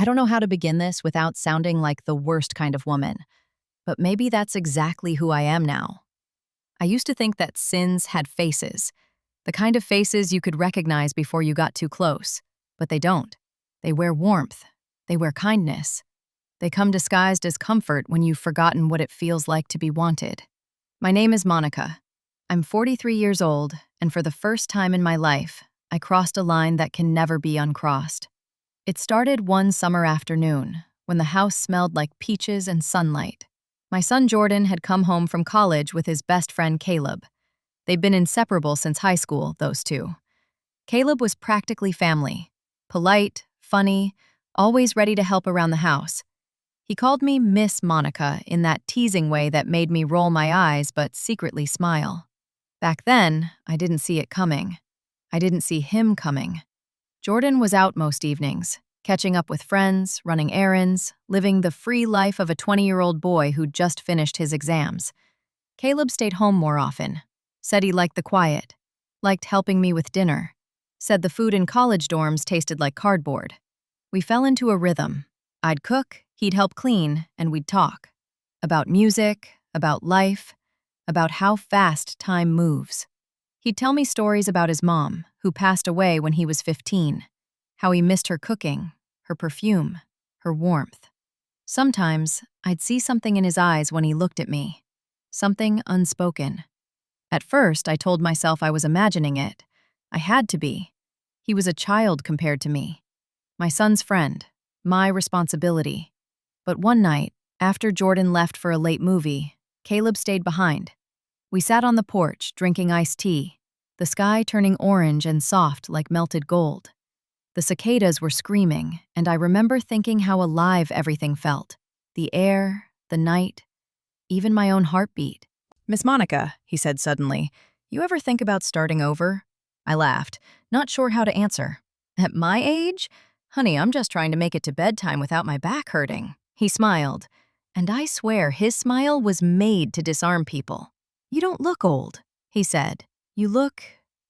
I don't know how to begin this without sounding like the worst kind of woman, but maybe that's exactly who I am now. I used to think that sins had faces, the kind of faces you could recognize before you got too close, but they don't. They wear warmth. They wear kindness. They come disguised as comfort when you've forgotten what it feels like to be wanted. My name is Monica. I'm 43 years old, and for the first time in my life, I crossed a line that can never be uncrossed. It started one summer afternoon, when the house smelled like peaches and sunlight. My son Jordan had come home from college with his best friend Caleb. They'd been inseparable since high school, those two. Caleb was practically family. Polite, funny, always ready to help around the house. He called me Miss Monica in that teasing way that made me roll my eyes but secretly smile. Back then, I didn't see it coming. I didn't see him coming. Jordan was out most evenings, catching up with friends, running errands, living the free life of a 20-year-old boy who'd just finished his exams. Caleb stayed home more often, said he liked the quiet, liked helping me with dinner, said the food in college dorms tasted like cardboard. We fell into a rhythm. I'd cook, he'd help clean, and we'd talk. About music, about life, about how fast time moves. He'd tell me stories about his mom, who passed away when he was 15, how he missed her cooking, her perfume, her warmth. Sometimes, I'd see something in his eyes when he looked at me, something unspoken. At first, I told myself I was imagining it. I had to be. He was a child compared to me. My son's friend, my responsibility. But one night, after Jordan left for a late movie, Caleb stayed behind. We sat on the porch, drinking iced tea, the sky turning orange and soft like melted gold. The cicadas were screaming, and I remember thinking how alive everything felt. The air, the night, even my own heartbeat. "Miss Monica," he said suddenly, "you ever think about starting over?" I laughed, not sure how to answer. "At my age? Honey, I'm just trying to make it to bedtime without my back hurting." He smiled, and I swear his smile was made to disarm people. "You don't look old," he said. "You look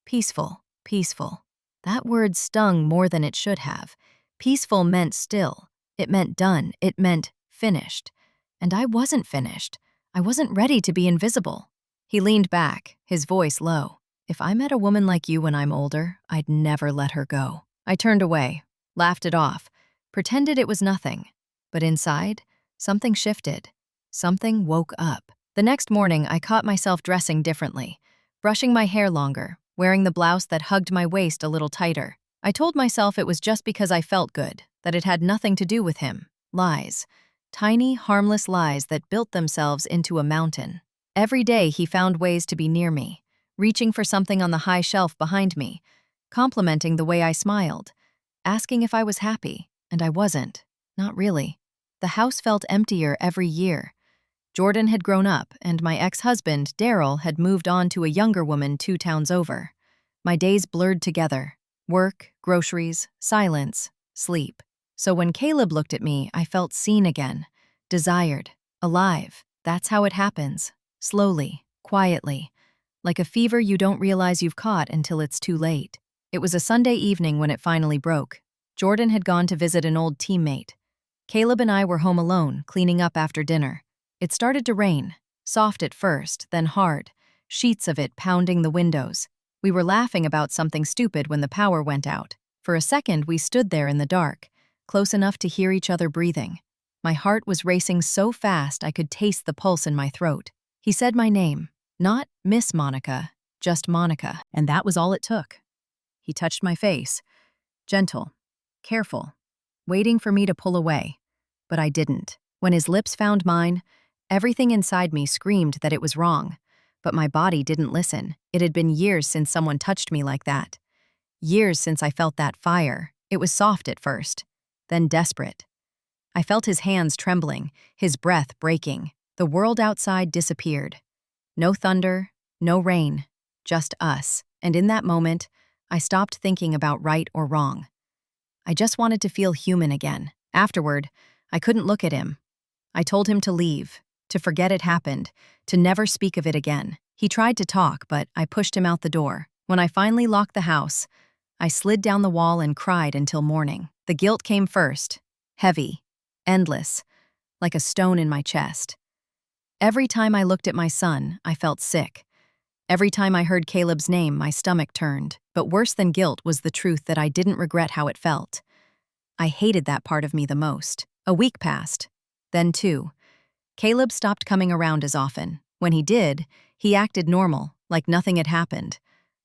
peaceful, peaceful." That word stung more than it should have. Peaceful meant still. It meant done. It meant finished. And I wasn't finished. I wasn't ready to be invisible. He leaned back, his voice low. "If I met a woman like you when I'm older, I'd never let her go." I turned away, laughed it off, pretended it was nothing. But inside, something shifted. Something woke up. The next morning, I caught myself dressing differently, brushing my hair longer, wearing the blouse that hugged my waist a little tighter. I told myself it was just because I felt good, that it had nothing to do with him. Lies. Tiny, harmless lies that built themselves into a mountain. Every day he found ways to be near me, reaching for something on the high shelf behind me, complimenting the way I smiled, asking if I was happy, and I wasn't. Not really. The house felt emptier every year. Jordan had grown up, and my ex-husband, Daryl, had moved on to a younger woman 2 towns over. My days blurred together. Work, groceries, silence, sleep. So when Caleb looked at me, I felt seen again, desired, alive. That's how it happens. Slowly, quietly. Like a fever you don't realize you've caught until it's too late. It was a Sunday evening when it finally broke. Jordan had gone to visit an old teammate. Caleb and I were home alone, cleaning up after dinner. It started to rain, soft at first, then hard, sheets of it pounding the windows. We were laughing about something stupid when the power went out. For a second, we stood there in the dark, close enough to hear each other breathing. My heart was racing so fast I could taste the pulse in my throat. He said my name, not Miss Monica, just Monica, and that was all it took. He touched my face, gentle, careful, waiting for me to pull away, but I didn't. When his lips found mine, everything inside me screamed that it was wrong, but my body didn't listen. It had been years since someone touched me like that. Years since I felt that fire. It was soft at first, then desperate. I felt his hands trembling, his breath breaking. The world outside disappeared. No thunder, no rain, just us. And in that moment, I stopped thinking about right or wrong. I just wanted to feel human again. Afterward, I couldn't look at him. I told him to leave, to forget it happened, to never speak of it again. He tried to talk, but I pushed him out the door. When I finally locked the house, I slid down the wall and cried until morning. The guilt came first. heavy, endless, like a stone in my chest. Every time I looked at my son, I felt sick. Every time I heard Caleb's name, my stomach turned. But worse than guilt was the truth that I didn't regret how it felt. I hated that part of me the most. A week passed. Then 2. Caleb stopped coming around as often. When he did, he acted normal, like nothing had happened.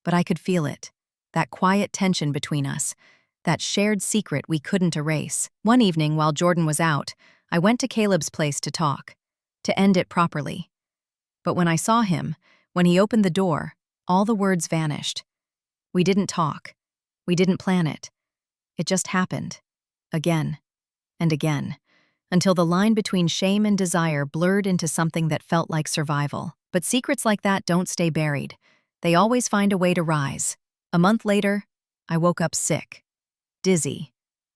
But I could feel it. That quiet tension between us. That shared secret we couldn't erase. One evening, while Jordan was out, I went to Caleb's place to talk. To end it properly. But when I saw him, when he opened the door, all the words vanished. We didn't talk. We didn't plan it. It just happened. Again. And again. Until the line between shame and desire blurred into something that felt like survival. But secrets like that don't stay buried. They always find a way to rise. A month later, I woke up sick. Dizzy.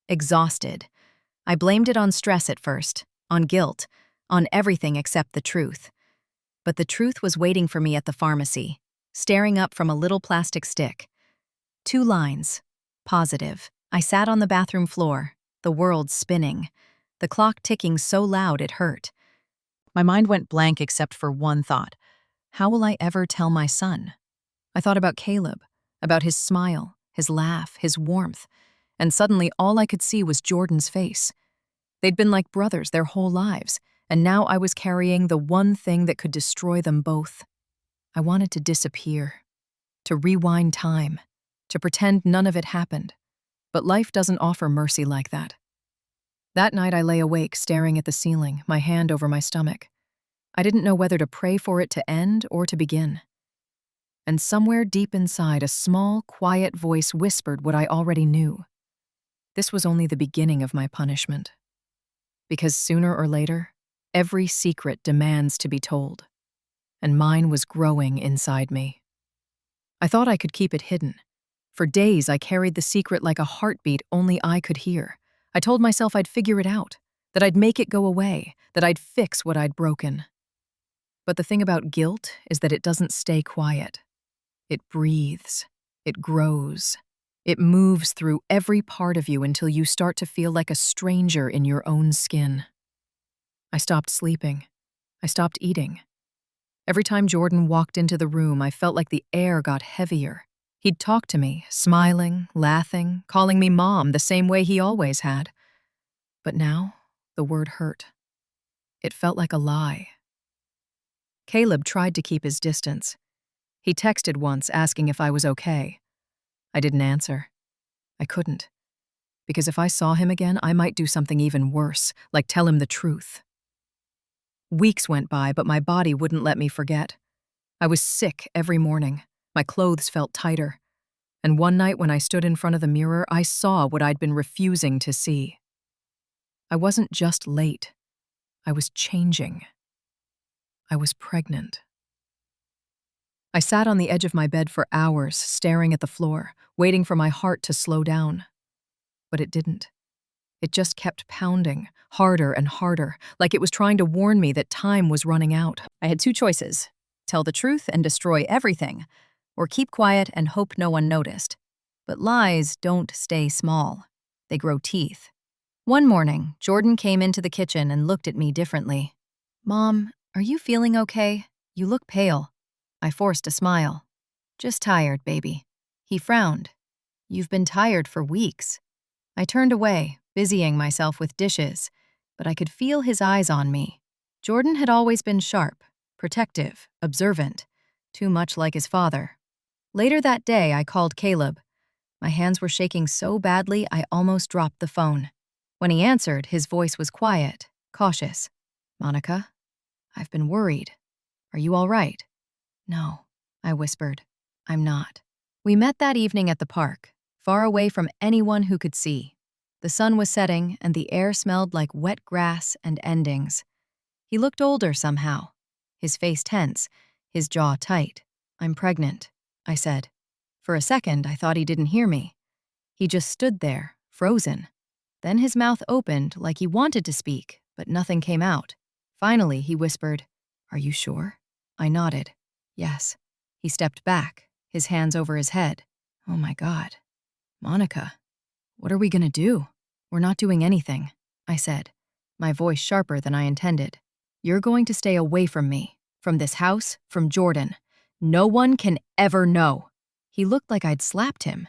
Exhausted. I blamed it on stress at first. On guilt. On everything except the truth. But the truth was waiting for me at the pharmacy, staring up from a little plastic stick. 2 lines. Positive. I sat on the bathroom floor, the world spinning, the clock ticking so loud it hurt. My mind went blank except for one thought. How will I ever tell my son? I thought about Caleb, about his smile, his laugh, his warmth, and suddenly all I could see was Jordan's face. They'd been like brothers their whole lives, and now I was carrying the one thing that could destroy them both. I wanted to disappear, to rewind time, to pretend none of it happened. But life doesn't offer mercy like that. That night I lay awake, staring at the ceiling, my hand over my stomach. I didn't know whether to pray for it to end or to begin. And somewhere deep inside, a small, quiet voice whispered what I already knew. This was only the beginning of my punishment. Because sooner or later, every secret demands to be told, and mine was growing inside me. I thought I could keep it hidden. For days, I carried the secret like a heartbeat only I could hear. I told myself I'd figure it out, that I'd make it go away, that I'd fix what I'd broken. But the thing about guilt is that it doesn't stay quiet. It breathes. It grows. It moves through every part of you until you start to feel like a stranger in your own skin. I stopped sleeping. I stopped eating. Every time Jordan walked into the room, I felt like the air got heavier. He'd talk to me, smiling, laughing, calling me mom the same way he always had. But now, the word hurt. It felt like a lie. Caleb tried to keep his distance. He texted once asking if I was okay. I didn't answer. I couldn't. Because if I saw him again, I might do something even worse, like tell him the truth. Weeks went by, but my body wouldn't let me forget. I was sick every morning. My clothes felt tighter. And one night when I stood in front of the mirror, I saw what I'd been refusing to see. I wasn't just late. I was changing. I was pregnant. I sat on the edge of my bed for hours, staring at the floor, waiting for my heart to slow down. But it didn't. It just kept pounding, harder and harder, like it was trying to warn me that time was running out. I had 2 choices: tell the truth and destroy everything, or keep quiet and hope no one noticed. But lies don't stay small. They grow teeth. One morning, Jordan came into the kitchen and looked at me differently. "Mom, are you feeling okay? You look pale." I forced a smile. "Just tired, baby." He frowned. "You've been tired for weeks." I turned away, busying myself with dishes, but I could feel his eyes on me. Jordan had always been sharp, protective, observant, too much like his father. Later that day, I called Caleb. My hands were shaking so badly I almost dropped the phone. When he answered, his voice was quiet, cautious. "Monica, I've been worried. Are you all right?" "No," I whispered. "I'm not." We met that evening at the park, far away from anyone who could see. The sun was setting, and the air smelled like wet grass and endings. He looked older somehow, his face tense, his jaw tight. "I'm pregnant," I said. For a second, I thought he didn't hear me. He just stood there, frozen. Then his mouth opened like he wanted to speak, but nothing came out. Finally, he whispered, "Are you sure?" I nodded. "Yes." He stepped back, his hands over his head. "Oh my God. Monica, what are we gonna do?" "We're not doing anything." I said, my voice sharper than I intended. You're going to stay away from me, from this house, from Jordan. No one can ever know. He looked like I'd slapped him.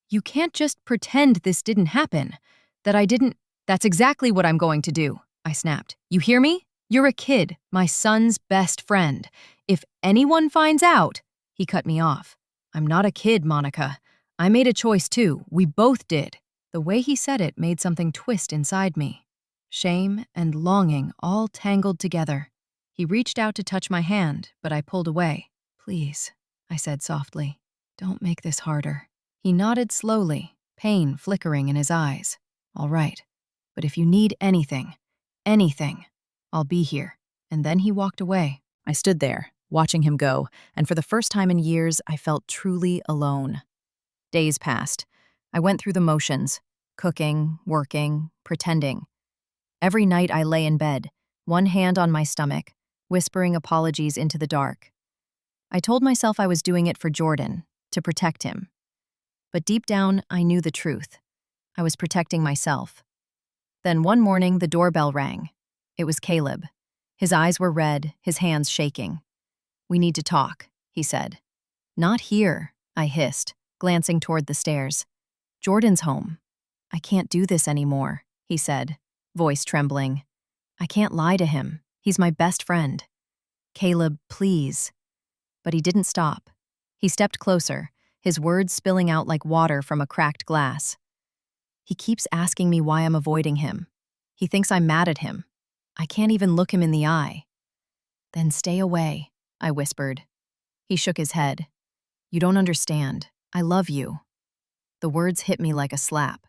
You can't just pretend this didn't happen, that I didn't. That's exactly what I'm going to do, I snapped. You hear me? You're a kid, my son's best friend. If anyone finds out, he cut me off. I'm not a kid, Monica. I made a choice too. We both did. The way he said it made something twist inside me. Shame and longing all tangled together. He reached out to touch my hand, but I pulled away. Please, I said softly, don't make this harder. He nodded slowly, pain flickering in his eyes. All right, but if you need anything, I'll be here. And then he walked away. I stood there, watching him go, and for the first time in years, I felt truly alone. Days passed. I went through the motions, cooking, working, pretending. Every night I lay in bed, one hand on my stomach, whispering apologies into the dark. I told myself I was doing it for Jordan, to protect him. But deep down, I knew the truth. I was protecting myself. Then one morning, the doorbell rang. It was Caleb. His eyes were red, his hands shaking. We need to talk, he said. Not here, I hissed, glancing toward the stairs. Jordan's home. I can't do this anymore, he said, voice trembling. I can't lie to him. He's my best friend. Caleb, please. But he didn't stop. He stepped closer, his words spilling out like water from a cracked glass. He keeps asking me why I'm avoiding him. He thinks I'm mad at him. I can't even look him in the eye. Then stay away, I whispered. He shook his head. You don't understand. I love you. The words hit me like a slap.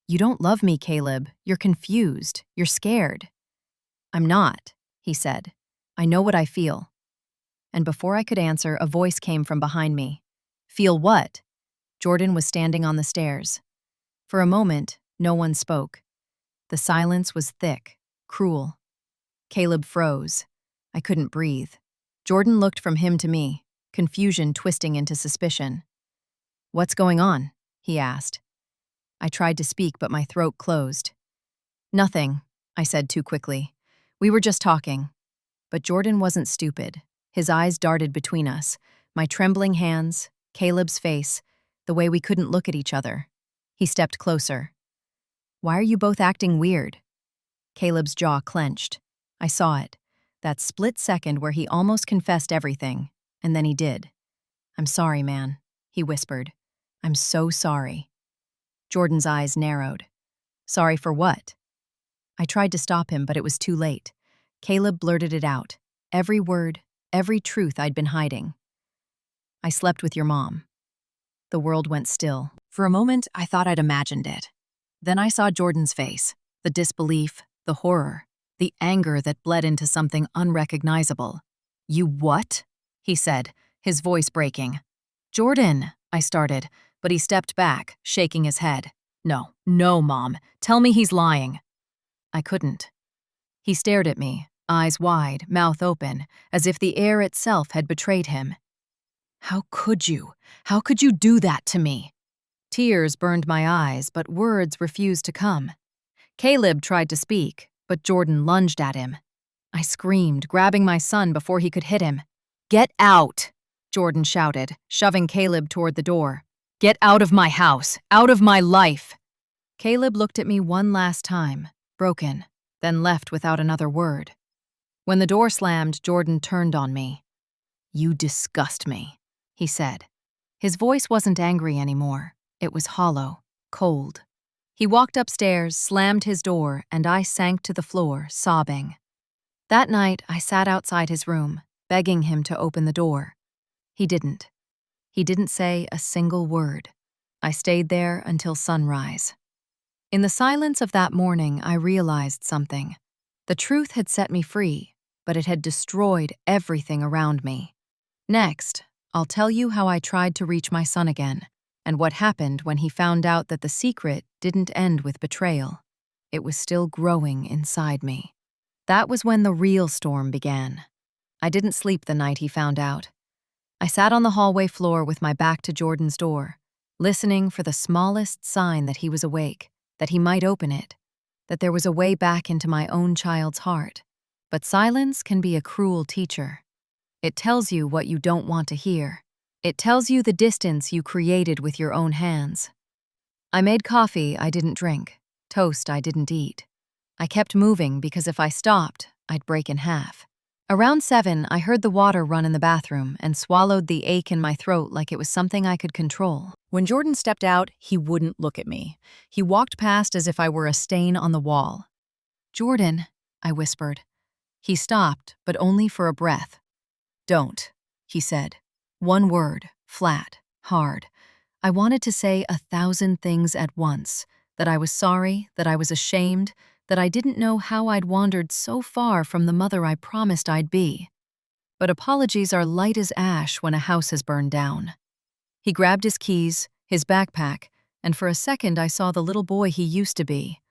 You don't love me, Caleb. You're confused. You're scared. I'm not, he said. I know what I feel. And before I could answer, a voice came from behind me. Feel what? Jordan was standing on the stairs. For a moment, no one spoke. The silence was thick, cruel. Caleb froze. I couldn't breathe. Jordan looked from him to me, confusion twisting into suspicion. What's going on? He asked. I tried to speak, but my throat closed. Nothing, I said too quickly. We were just talking. But Jordan wasn't stupid. His eyes darted between us, my trembling hands, Caleb's face, the way we couldn't look at each other. He stepped closer. Why are you both acting weird? Caleb's jaw clenched. I saw it, that split second where he almost confessed everything, and then he did. I'm sorry, man, he whispered. I'm so sorry. Jordan's eyes narrowed. Sorry for what? I tried to stop him, but it was too late. Caleb blurted it out, every word, every truth I'd been hiding. I slept with your mom. The world went still. For a moment, I thought I'd imagined it. Then I saw Jordan's face, the disbelief, the horror, the anger that bled into something unrecognizable. You what? He said, his voice breaking. Jordan, I started, but he stepped back, shaking his head. No, Mom. Tell me he's lying. I couldn't. He stared at me, eyes wide, mouth open, as if the air itself had betrayed him. How could you? How could you do that to me? Tears burned my eyes, but words refused to come. Caleb tried to speak, but Jordan lunged at him. I screamed, grabbing my son before he could hit him. Get out, Jordan shouted, shoving Caleb toward the door. Get out of my house, out of my life. Caleb looked at me one last time, broken, then left without another word. When the door slammed, Jordan turned on me. You disgust me, he said. His voice wasn't angry anymore. It was hollow, cold. He walked upstairs, slammed his door, and I sank to the floor, sobbing. That night, I sat outside his room, begging him to open the door. He didn't. He didn't say a single word. I stayed there until sunrise. In the silence of that morning, I realized something. The truth had set me free, but it had destroyed everything around me. Next, I'll tell you how I tried to reach my son again, and what happened when he found out that the secret didn't end with betrayal. It was still growing inside me. That was when the real storm began. I didn't sleep the night he found out. I sat on the hallway floor with my back to Jordan's door, listening for the smallest sign that he was awake, that he might open it. that there was a way back into my own child's heart. But silence can be a cruel teacher. It tells you what you don't want to hear. It tells you the distance you created with your own hands. I made coffee I didn't drink, toast I didn't eat. I kept moving because if I stopped, I'd break in half. Around 7, I heard the water run in the bathroom and swallowed the ache in my throat like it was something I could control. When Jordan stepped out, he wouldn't look at me. He walked past as if I were a stain on the wall. "Jordan," I whispered. He stopped, but only for a breath. "Don't," he said. One word, flat, hard. I wanted to say 1,000 things at once, that I was sorry, that I was ashamed, that I didn't know how I'd wandered so far from the mother I promised I'd be. But apologies are light as ash when a house has burned down. He grabbed his keys, his backpack, and for a second I saw the little boy he used to be.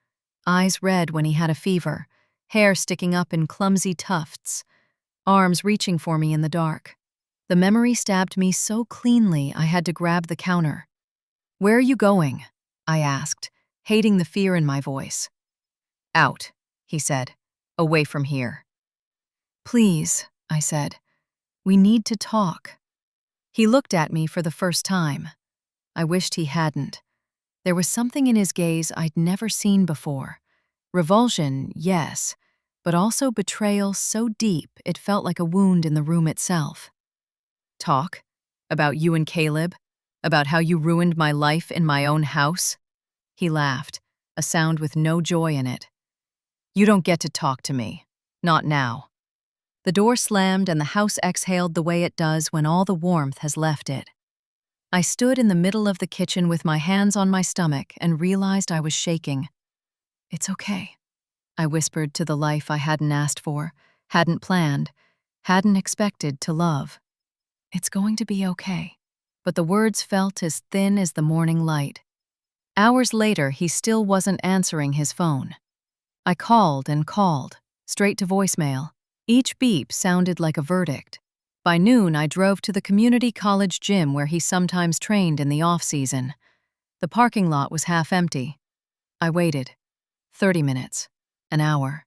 Eyes red when he had a fever, hair sticking up in clumsy tufts, arms reaching for me in the dark. The memory stabbed me so cleanly I had to grab the counter. "Where are you going?" I asked, hating the fear in my voice. "Out," he said. "Away from here." "Please," I said. "We need to talk." He looked at me for the first time. I wished he hadn't. There was something in his gaze I'd never seen before. Revulsion, yes, but also betrayal so deep it felt like a wound in the room itself. "Talk? About you and Caleb? About how you ruined my life in my own house?" He laughed, a sound with no joy in it. "You don't get to talk to me. Not now." The door slammed and the house exhaled the way it does when all the warmth has left it. I stood in the middle of the kitchen with my hands on my stomach and realized I was shaking. "It's okay," I whispered to the life I hadn't asked for, hadn't planned, hadn't expected to love. "It's going to be okay." But the words felt as thin as the morning light. Hours later, he still wasn't answering his phone. I called and called, straight to voicemail. Each beep sounded like a verdict. By noon, I drove to the community college gym where he sometimes trained in the off-season. The parking lot was half empty. I waited. 30 minutes. An hour.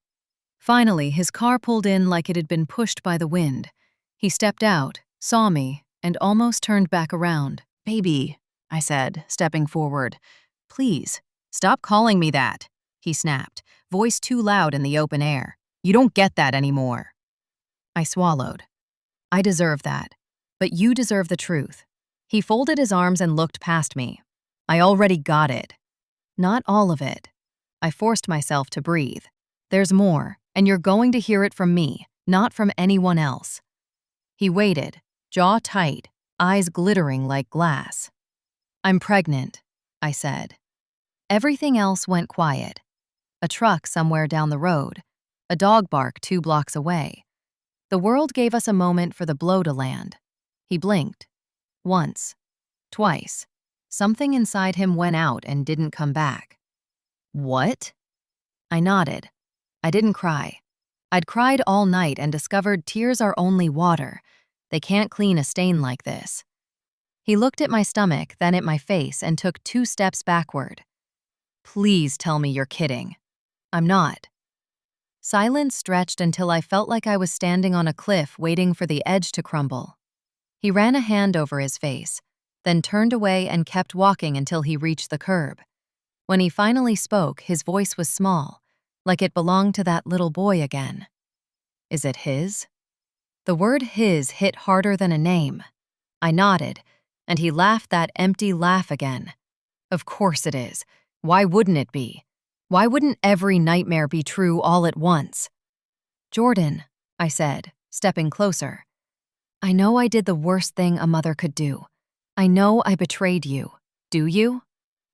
Finally, his car pulled in like it had been pushed by the wind. He stepped out, saw me, and almost turned back around. "Baby," I said, stepping forward. "Please, stop calling me that," he snapped, voice too loud in the open air. "You don't get that anymore." I swallowed. "I deserve that. But you deserve the truth." He folded his arms and looked past me. "I already got it." "Not all of it." I forced myself to breathe. "There's more, and you're going to hear it from me, not from anyone else." He waited, jaw tight, eyes glittering like glass. "I'm pregnant," I said. Everything else went quiet. A truck somewhere down the road, a dog bark 2 blocks away. The world gave us a moment for the blow to land. He blinked. Once. Twice. Something inside him went out and didn't come back. "What?" I nodded. I didn't cry. I'd cried all night and discovered tears are only water. They can't clean a stain like this. He looked at my stomach, then at my face, and took 2 steps backward. "Please tell me you're kidding." "I'm not." Silence stretched until I felt like I was standing on a cliff waiting for the edge to crumble. He ran a hand over his face, then turned away and kept walking until he reached the curb. When he finally spoke, his voice was small, like it belonged to that little boy again. "Is it his?" The word his hit harder than a name. I nodded, and he laughed that empty laugh again. "Of course it is. Why wouldn't it be? Why wouldn't every nightmare be true all at once?" "Jordan," I said, stepping closer. "I know I did the worst thing a mother could do. I know I betrayed you. Do you?"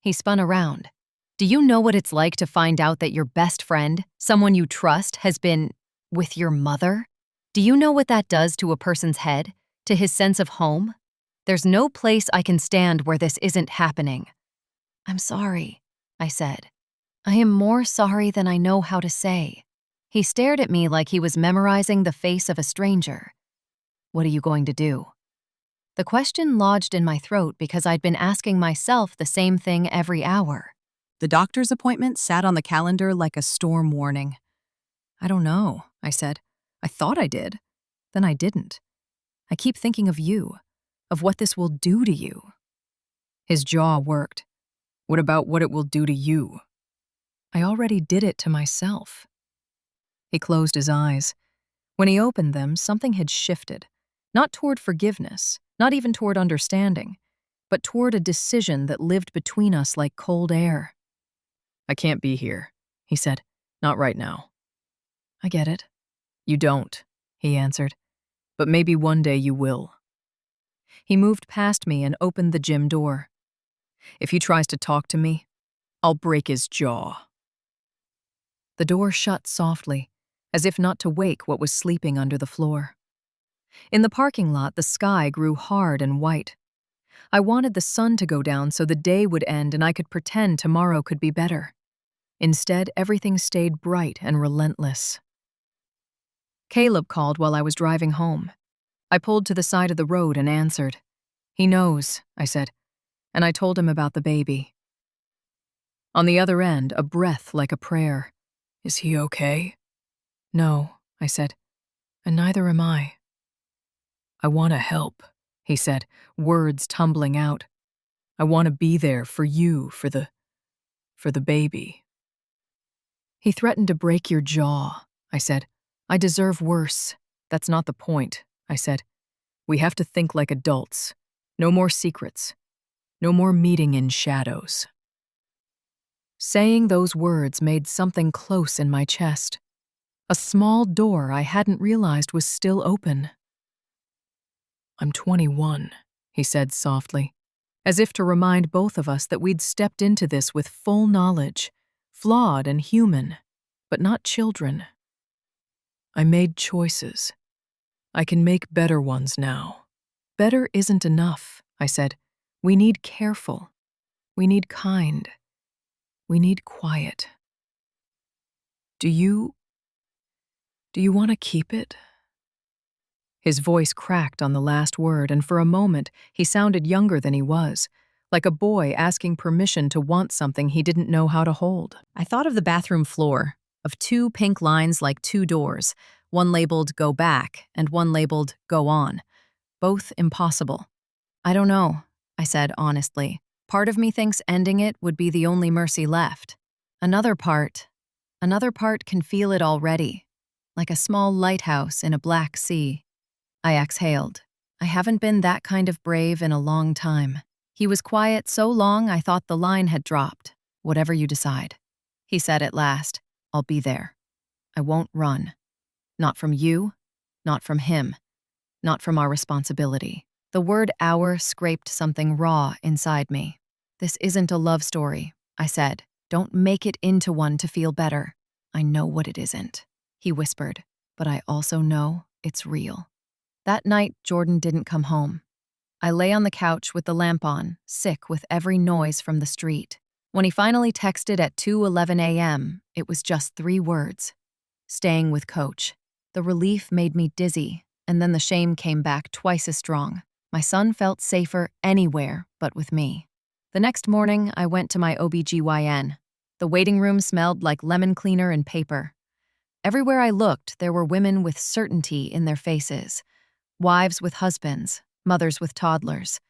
He spun around. "Do you know what it's like to find out that your best friend, someone you trust, has been with your mother? Do you know what that does to a person's head, to his sense of home? There's no place I can stand where this isn't happening." "I'm sorry," I said. "I am more sorry than I know how to say." He stared at me like he was memorizing the face of a stranger. "What are you going to do?" The question lodged in my throat because I'd been asking myself the same thing every hour. The doctor's appointment sat on the calendar like a storm warning. I don't know, I said. I thought I did. Then I didn't. I keep thinking of you, of what this will do to you. His jaw worked. What about what it will do to you? I already did it to myself. He closed his eyes. When he opened them, something had shifted. Not toward forgiveness, not even toward understanding, but toward a decision that lived between us like cold air. I can't be here, he said. Not right now. I get it. You don't, he answered. But maybe one day you will. He moved past me and opened the gym door. If he tries to talk to me, I'll break his jaw. The door shut softly, as if not to wake what was sleeping under the floor. In the parking lot, the sky grew hard and white. I wanted the sun to go down so the day would end and I could pretend tomorrow could be better. Instead, everything stayed bright and relentless. Caleb called while I was driving home. I pulled to the side of the road and answered. He knows, I said, and I told him about the baby. On the other end, a breath like a prayer. Is he okay? No, I said, and neither am I. I want to help, he said, words tumbling out. I want to be there for you, for the baby. He threatened to break your jaw, I said. I deserve worse. That's not the point, I said. We have to think like adults. No more secrets. No more meeting in shadows. Saying those words made something close in my chest. A small door I hadn't realized was still open. I'm 21, he said softly, as if to remind both of us that we'd stepped into this with full knowledge, flawed and human, but not children. I made choices. I can make better ones now. Better isn't enough, I said. We need careful. We need kind. We need quiet. Do you want to keep it? His voice cracked on the last word, and for a moment, he sounded younger than he was, like a boy asking permission to want something he didn't know how to hold. I thought of the bathroom floor, of two pink lines like two doors, one labeled "Go Back" and one labeled "Go On." Both impossible. I don't know, I said honestly. Part of me thinks ending it would be the only mercy left. Another part can feel it already, like a small lighthouse in a black sea. I exhaled. I haven't been that kind of brave in a long time. He was quiet so long I thought the line had dropped. Whatever you decide. He said at last, I'll be there. I won't run. Not from you, not from him, not from our responsibility. The word "our" scraped something raw inside me. This isn't a love story, I said. Don't make it into one to feel better. I know what it isn't, he whispered, but I also know it's real. That night, Jordan didn't come home. I lay on the couch with the lamp on, sick with every noise from the street. When he finally texted at 2:11 a.m., it was just 3 words. Staying with Coach. The relief made me dizzy, and then the shame came back twice as strong. My son felt safer anywhere but with me. The next morning, I went to my OBGYN. The waiting room smelled like lemon cleaner and paper. Everywhere I looked, there were women with certainty in their faces. Wives with husbands, mothers with toddlers.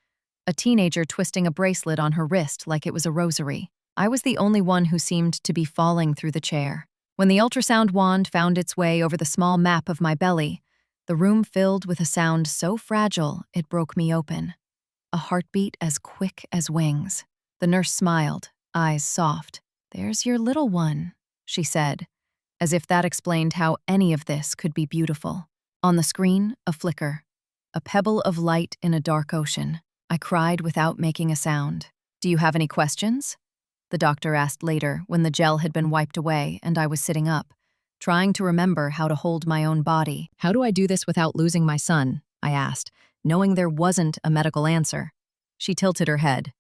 A teenager twisting a bracelet on her wrist like it was a rosary. I was the only one who seemed to be falling through the chair. When the ultrasound wand found its way over the small map of my belly, the room filled with a sound so fragile it broke me open. A heartbeat as quick as wings. The nurse smiled, eyes soft. There's your little one, she said, as if that explained how any of this could be beautiful. On the screen, a flicker. A pebble of light in a dark ocean. I cried without making a sound. Do you have any questions? The doctor asked later when the gel had been wiped away and I was sitting up, trying to remember how to hold my own body. How do I do this without losing my son? I asked, knowing there wasn't a medical answer. She tilted her head.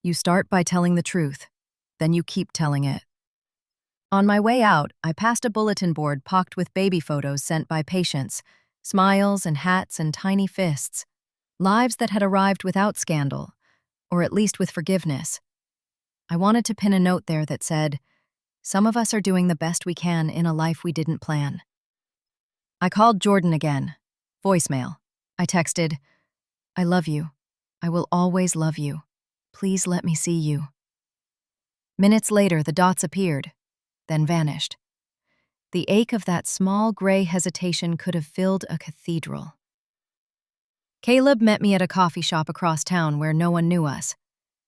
You start by telling the truth, then you keep telling it. On my way out, I passed a bulletin board pocked with baby photos sent by patients, smiles and hats and tiny fists, lives that had arrived without scandal, or at least with forgiveness. I wanted to pin a note there that said, "Some of us are doing the best we can in a life we didn't plan." I called Jordan again. Voicemail. I texted, "I love you. I will always love you. Please let me see you." Minutes later, the dots appeared, then vanished. The ache of that small gray hesitation could have filled a cathedral. Caleb met me at a coffee shop across town where no one knew us.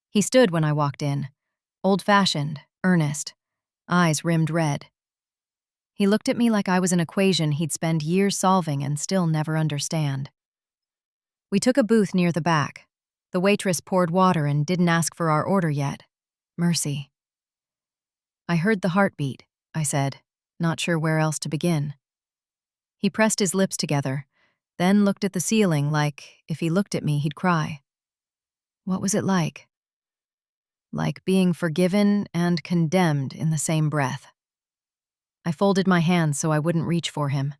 He stood when I walked in, old-fashioned, earnest, eyes rimmed red. He looked at me like I was an equation he'd spend years solving and still never understand. We took a booth near the back. The waitress poured water and didn't ask for our order yet. Mercy. "I heard the heartbeat," I said, not sure where else to begin. He pressed his lips together, then looked at the ceiling like if he looked at me, he'd cry. What was it like? Like being forgiven and condemned in the same breath. I folded my hands so I wouldn't reach for him.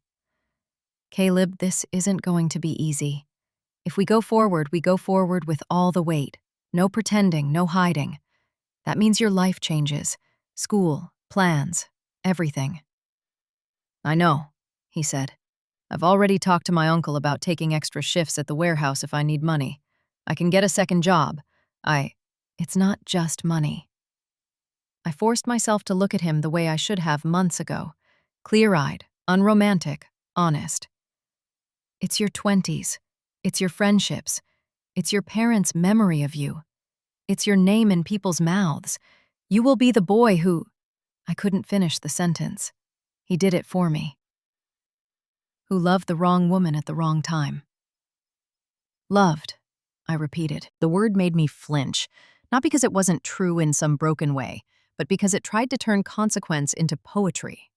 "Caleb, this isn't going to be easy. If we go forward with all the weight. No pretending, no hiding. That means your life changes. School, plans, everything." "I know," he said. "I've already talked to my uncle about taking extra shifts at the warehouse if I need money. I can get a second job. It's not just money." I forced myself to look at him the way I should have months ago. Clear-eyed, unromantic, honest. "It's your 20s. It's your friendships. It's your parents' memory of you. It's your name in people's mouths. You will be the boy who—" I couldn't finish the sentence. He did it for me. "Who loved the wrong woman at the wrong time." "Loved," I repeated. The word made me flinch, not because it wasn't true in some broken way, but because it tried to turn consequence into poetry.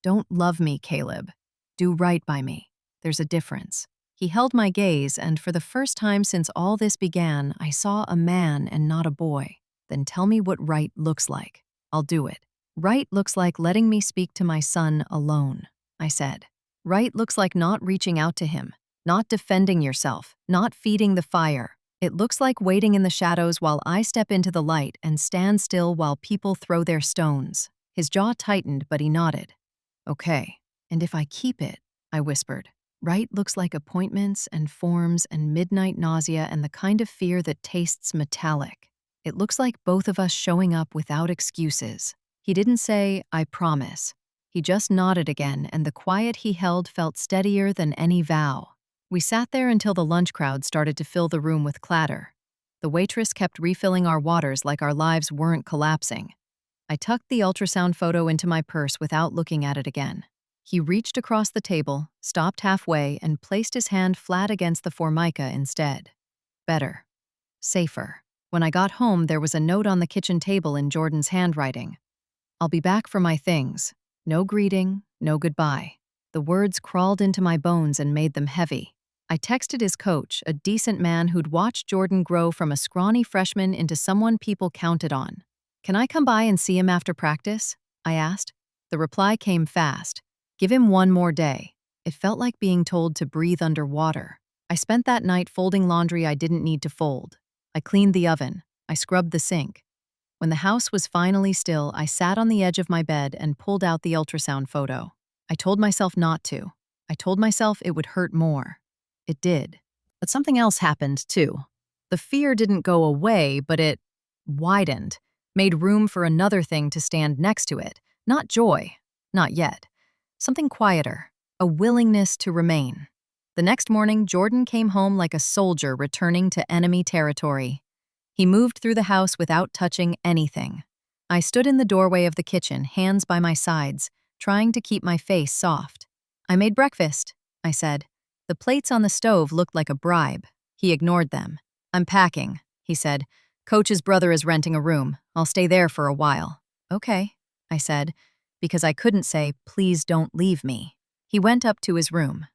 "Don't love me, Caleb. Do right by me. There's a difference." He held my gaze, and for the first time since all this began, I saw a man and not a boy. "Then tell me what right looks like. I'll do it." "Right looks like letting me speak to my son alone," I said. "Right looks like not reaching out to him, not defending yourself, not feeding the fire. It looks like waiting in the shadows while I step into the light and stand still while people throw their stones." His jaw tightened, but he nodded. "Okay, and if I keep it," I whispered. "Right looks like appointments and forms and midnight nausea and the kind of fear that tastes metallic. It looks like both of us showing up without excuses." He didn't say, "I promise." He just nodded again, and the quiet he held felt steadier than any vow. We sat there until the lunch crowd started to fill the room with clatter. The waitress kept refilling our waters like our lives weren't collapsing. I tucked the ultrasound photo into my purse without looking at it again. He reached across the table, stopped halfway, and placed his hand flat against the formica instead. Better. Safer. When I got home, there was a note on the kitchen table in Jordan's handwriting. "I'll be back for my things. No greeting, no goodbye." The words crawled into my bones and made them heavy. I texted his coach, a decent man who'd watched Jordan grow from a scrawny freshman into someone people counted on. "Can I come by and see him after practice?" I asked. The reply came fast. "Give him one more day." It felt like being told to breathe underwater. I spent that night folding laundry I didn't need to fold. I cleaned the oven. I scrubbed the sink. When the house was finally still, I sat on the edge of my bed and pulled out the ultrasound photo. I told myself not to. I told myself it would hurt more. It did. But something else happened, too. The fear didn't go away, but it widened, made room for another thing to stand next to it. Not joy. Not yet. Something quieter. A willingness to remain. The next morning, Jordan came home like a soldier returning to enemy territory. He moved through the house without touching anything. I stood in the doorway of the kitchen, hands by my sides, trying to keep my face soft. "I made breakfast," I said. The plates on the stove looked like a bribe. He ignored them. "I'm packing," he said. "Coach's brother is renting a room. I'll stay there for a while." "Okay," I said, because I couldn't say, "Please don't leave me." He went up to his room.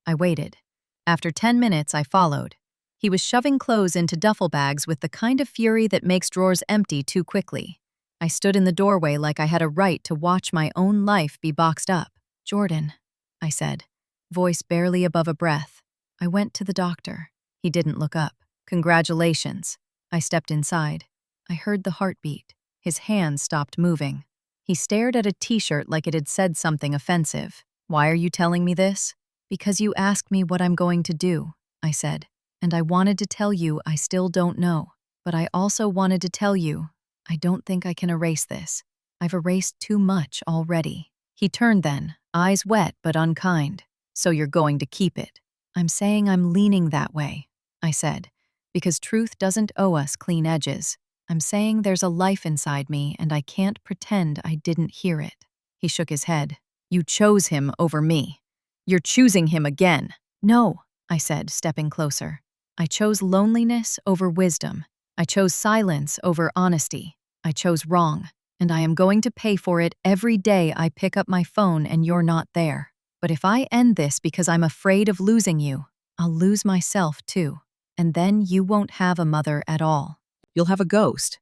I waited. After 10 minutes, I followed. He was shoving clothes into duffel bags with the kind of fury that makes drawers empty too quickly. I stood in the doorway like I had a right to watch my own life be boxed up. "Jordan," I said, voice barely above a breath. "I went to the doctor." He didn't look up. "Congratulations." I stepped inside. I heard the heartbeat. His hand stopped moving. He stared at a t-shirt like it had said something offensive. "Why are you telling me this?" "Because you asked me what I'm going to do," I said. "And I wanted to tell you I still don't know. But I also wanted to tell you I don't think I can erase this. I've erased too much already." He turned then, eyes wet but unkind. "So you're going to keep it?" "I'm saying I'm leaning that way," I said, "because truth doesn't owe us clean edges. I'm saying there's a life inside me and I can't pretend I didn't hear it." He shook his head. "You chose him over me. You're choosing him again." "No," I said, stepping closer. "I chose loneliness over wisdom. I chose silence over honesty. I chose wrong, and I am going to pay for it every day I pick up my phone and you're not there. But if I end this because I'm afraid of losing you, I'll lose myself too. And then you won't have a mother at all. You'll have a ghost."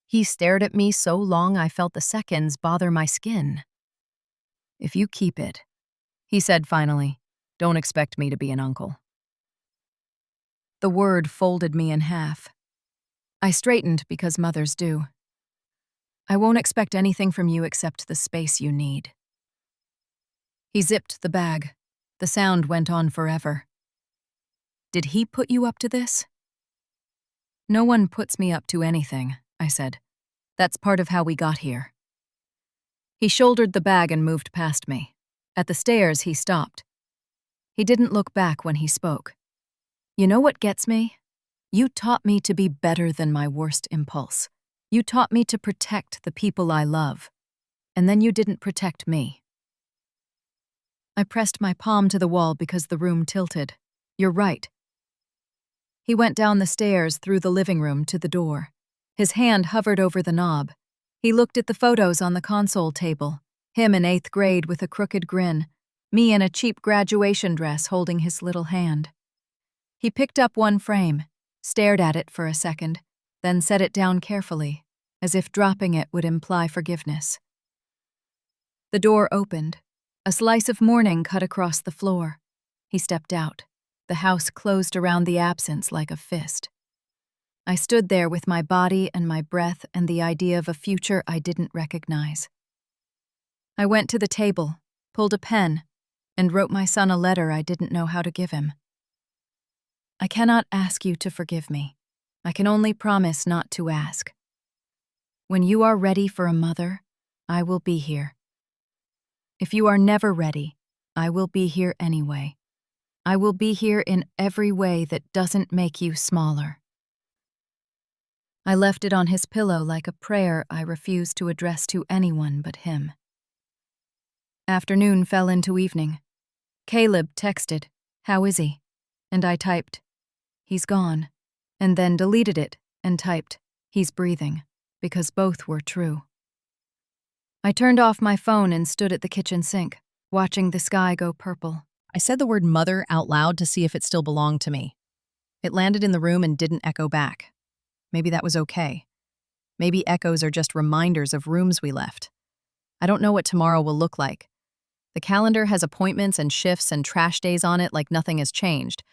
He stared at me so long I felt the seconds bother my skin. "If you keep it," he said finally, "don't expect me to be an uncle." The word folded me in half. I straightened because mothers do. "I won't expect anything from you except the space you need." He zipped the bag. The sound went on forever. "Did he put you up to this?" "No one puts me up to anything," I said. "That's part of how we got here." He shouldered the bag and moved past me. At the stairs, he stopped. He didn't look back when he spoke. "You know what gets me? You taught me to be better than my worst impulse. You taught me to protect the people I love. And then you didn't protect me." I pressed my palm to the wall because the room tilted. "You're right." He went down the stairs through the living room to the door. His hand hovered over the knob. He looked at the photos on the console table. Him in 8th grade with a crooked grin. Me in a cheap graduation dress holding his little hand. He picked up one frame, stared at it for a second, then set it down carefully, as if dropping it would imply forgiveness. The door opened. A slice of morning cut across the floor. He stepped out. The house closed around the absence like a fist. I stood there with my body and my breath and the idea of a future I didn't recognize. I went to the table, pulled a pen, and wrote my son a letter I didn't know how to give him. "I cannot ask you to forgive me. I can only promise not to ask. When you are ready for a mother, I will be here. If you are never ready, I will be here anyway. I will be here in every way that doesn't make you smaller." I left it on his pillow like a prayer I refused to address to anyone but him. Afternoon fell into evening. Caleb texted, "How is he?" And I typed, "He's gone," and then deleted it and typed, "He's breathing," because both were true. I turned off my phone and stood at the kitchen sink, watching the sky go purple. I said the word mother out loud to see if it still belonged to me. It landed in the room and didn't echo back. Maybe that was okay. Maybe echoes are just reminders of rooms we left. I don't know what tomorrow will look like. The calendar has appointments and shifts and trash days on it like nothing has changed.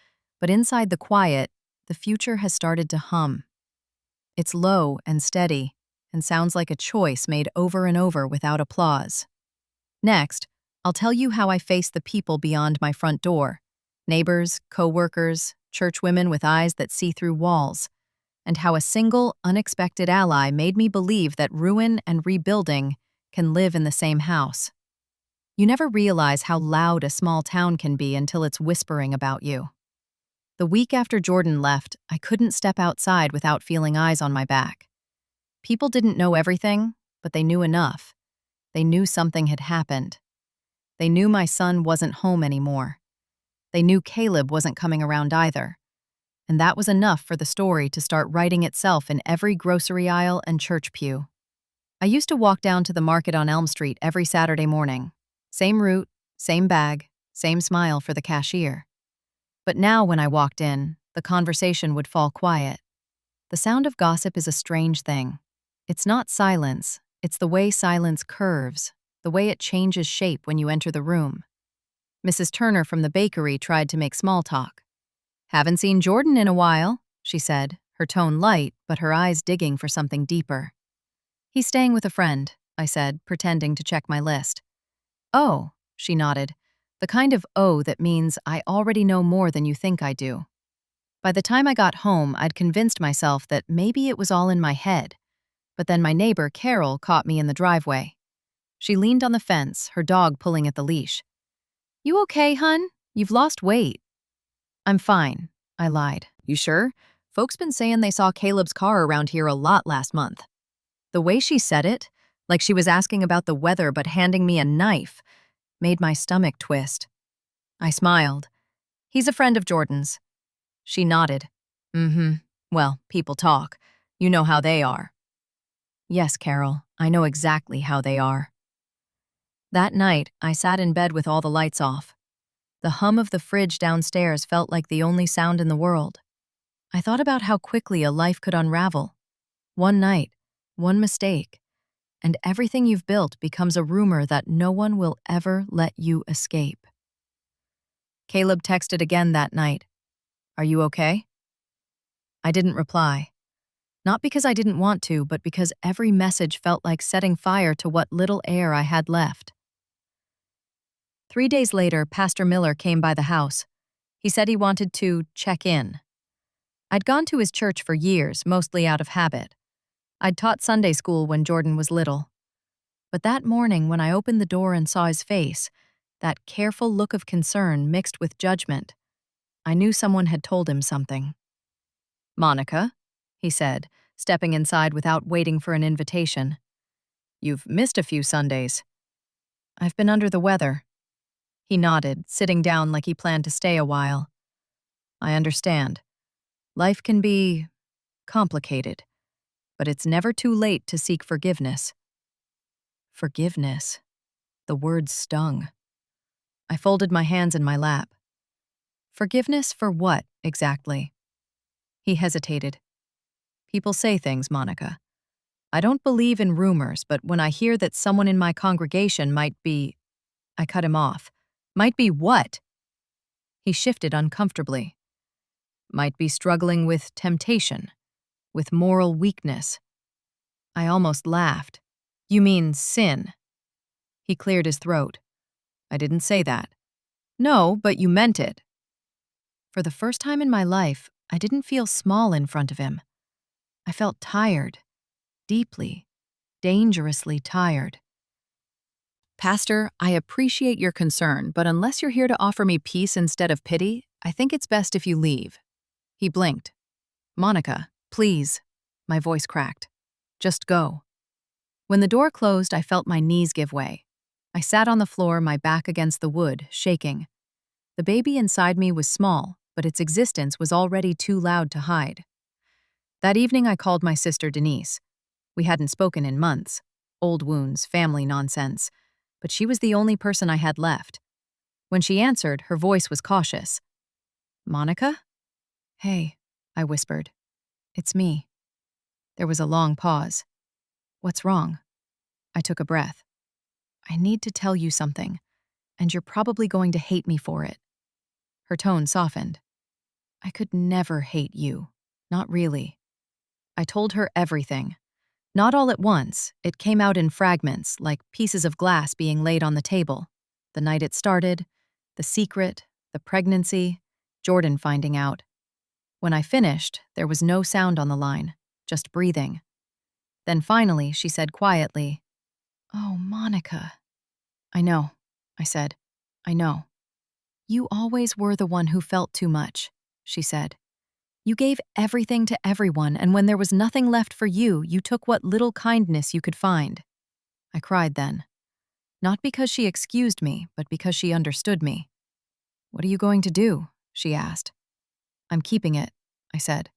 But inside the quiet, the future has started to hum. It's low and steady and sounds like a choice made over and over without applause. Next, I'll tell you how I face the people beyond my front door. Neighbors, co-workers, churchwomen with eyes that see through walls. And how a single, unexpected ally made me believe that ruin and rebuilding can live in the same house. You never realize how loud a small town can be until it's whispering about you. The week after Jordan left, I couldn't step outside without feeling eyes on my back. People didn't know everything, but they knew enough. They knew something had happened. They knew my son wasn't home anymore. They knew Caleb wasn't coming around either. And that was enough for the story to start writing itself in every grocery aisle and church pew. I used to walk down to the market on Elm Street every Saturday morning. Same route, same bag, same smile for the cashier. But now when I walked in, the conversation would fall quiet. The sound of gossip is a strange thing. It's not silence, it's the way silence curves, the way it changes shape when you enter the room. Mrs. Turner from the bakery tried to make small talk. "Haven't seen Jordan in a while," she said, her tone light, but her eyes digging for something deeper. "He's staying with a friend," I said, pretending to check my list. "Oh," she nodded, the kind of "oh" that means I already know more than you think I do. By the time I got home, I'd convinced myself that maybe it was all in my head, but then my neighbor, Carol, caught me in the driveway. She leaned on the fence, her dog pulling at the leash. "You okay, hun? You've lost weight." "I'm fine," I lied. "You sure? Folks been saying they saw Caleb's car around here a lot last month." The way she said it, like she was asking about the weather but handing me a knife, made my stomach twist. I smiled. "He's a friend of Jordan's." She nodded. "Mm-hmm. Well, people talk. You know how they are." "Yes, Carol, I know exactly how they are." That night, I sat in bed with all the lights off. The hum of the fridge downstairs felt like the only sound in the world. I thought about how quickly a life could unravel. One night, one mistake, and everything you've built becomes a rumor that no one will ever let you escape. Caleb texted again that night. "Are you okay?" I didn't reply. Not because I didn't want to, but because every message felt like setting fire to what little air I had left. 3 days later, Pastor Miller came by the house. He said he wanted to check in. I'd gone to his church for years, mostly out of habit. I'd taught Sunday school when Jordan was little. But that morning, when I opened the door and saw his face, that careful look of concern mixed with judgment, I knew someone had told him something. "Monica," he said, stepping inside without waiting for an invitation. "You've missed a few Sundays." "I've been under the weather." He nodded, sitting down like he planned to stay a while. "I understand. Life can be complicated, but it's never too late to seek forgiveness." Forgiveness. The word stung. I folded my hands in my lap. Forgiveness for what, exactly? He hesitated. "People say things, Monica. I don't believe in rumors, but when I hear that someone in my congregation might be—" I cut him off. "Might be what?" He shifted uncomfortably. "Might be struggling with temptation, with moral weakness." I almost laughed. "You mean sin?" He cleared his throat. "I didn't say that." "No, but you meant it." For the first time in my life, I didn't feel small in front of him. I felt tired, deeply, dangerously tired. "Pastor, I appreciate your concern, but unless you're here to offer me peace instead of pity, I think it's best if you leave." He blinked. "Monica, please." My voice cracked. "Just go." When the door closed, I felt my knees give way. I sat on the floor, my back against the wood, shaking. The baby inside me was small, but its existence was already too loud to hide. That evening, I called my sister Denise. We hadn't spoken in months. Old wounds, family nonsense. But she was the only person I had left. When she answered, her voice was cautious. "Monica?" "Hey," I whispered. "It's me." There was a long pause. "What's wrong?" I took a breath. "I need to tell you something, and you're probably going to hate me for it." Her tone softened. "I could never hate you. Not really." I told her everything. Not all at once. It came out in fragments, like pieces of glass being laid on the table. The night it started, the secret, the pregnancy, Jordan finding out. When I finished, there was no sound on the line, just breathing. Then finally, she said quietly, "Oh, Monica." "I know," I said. "I know." "You always were the one who felt too much," she said. "You gave everything to everyone, and when there was nothing left for you, you took what little kindness you could find." I cried then. Not because she excused me, but because she understood me. "What are you going to do?" she asked. "I'm keeping it," I said.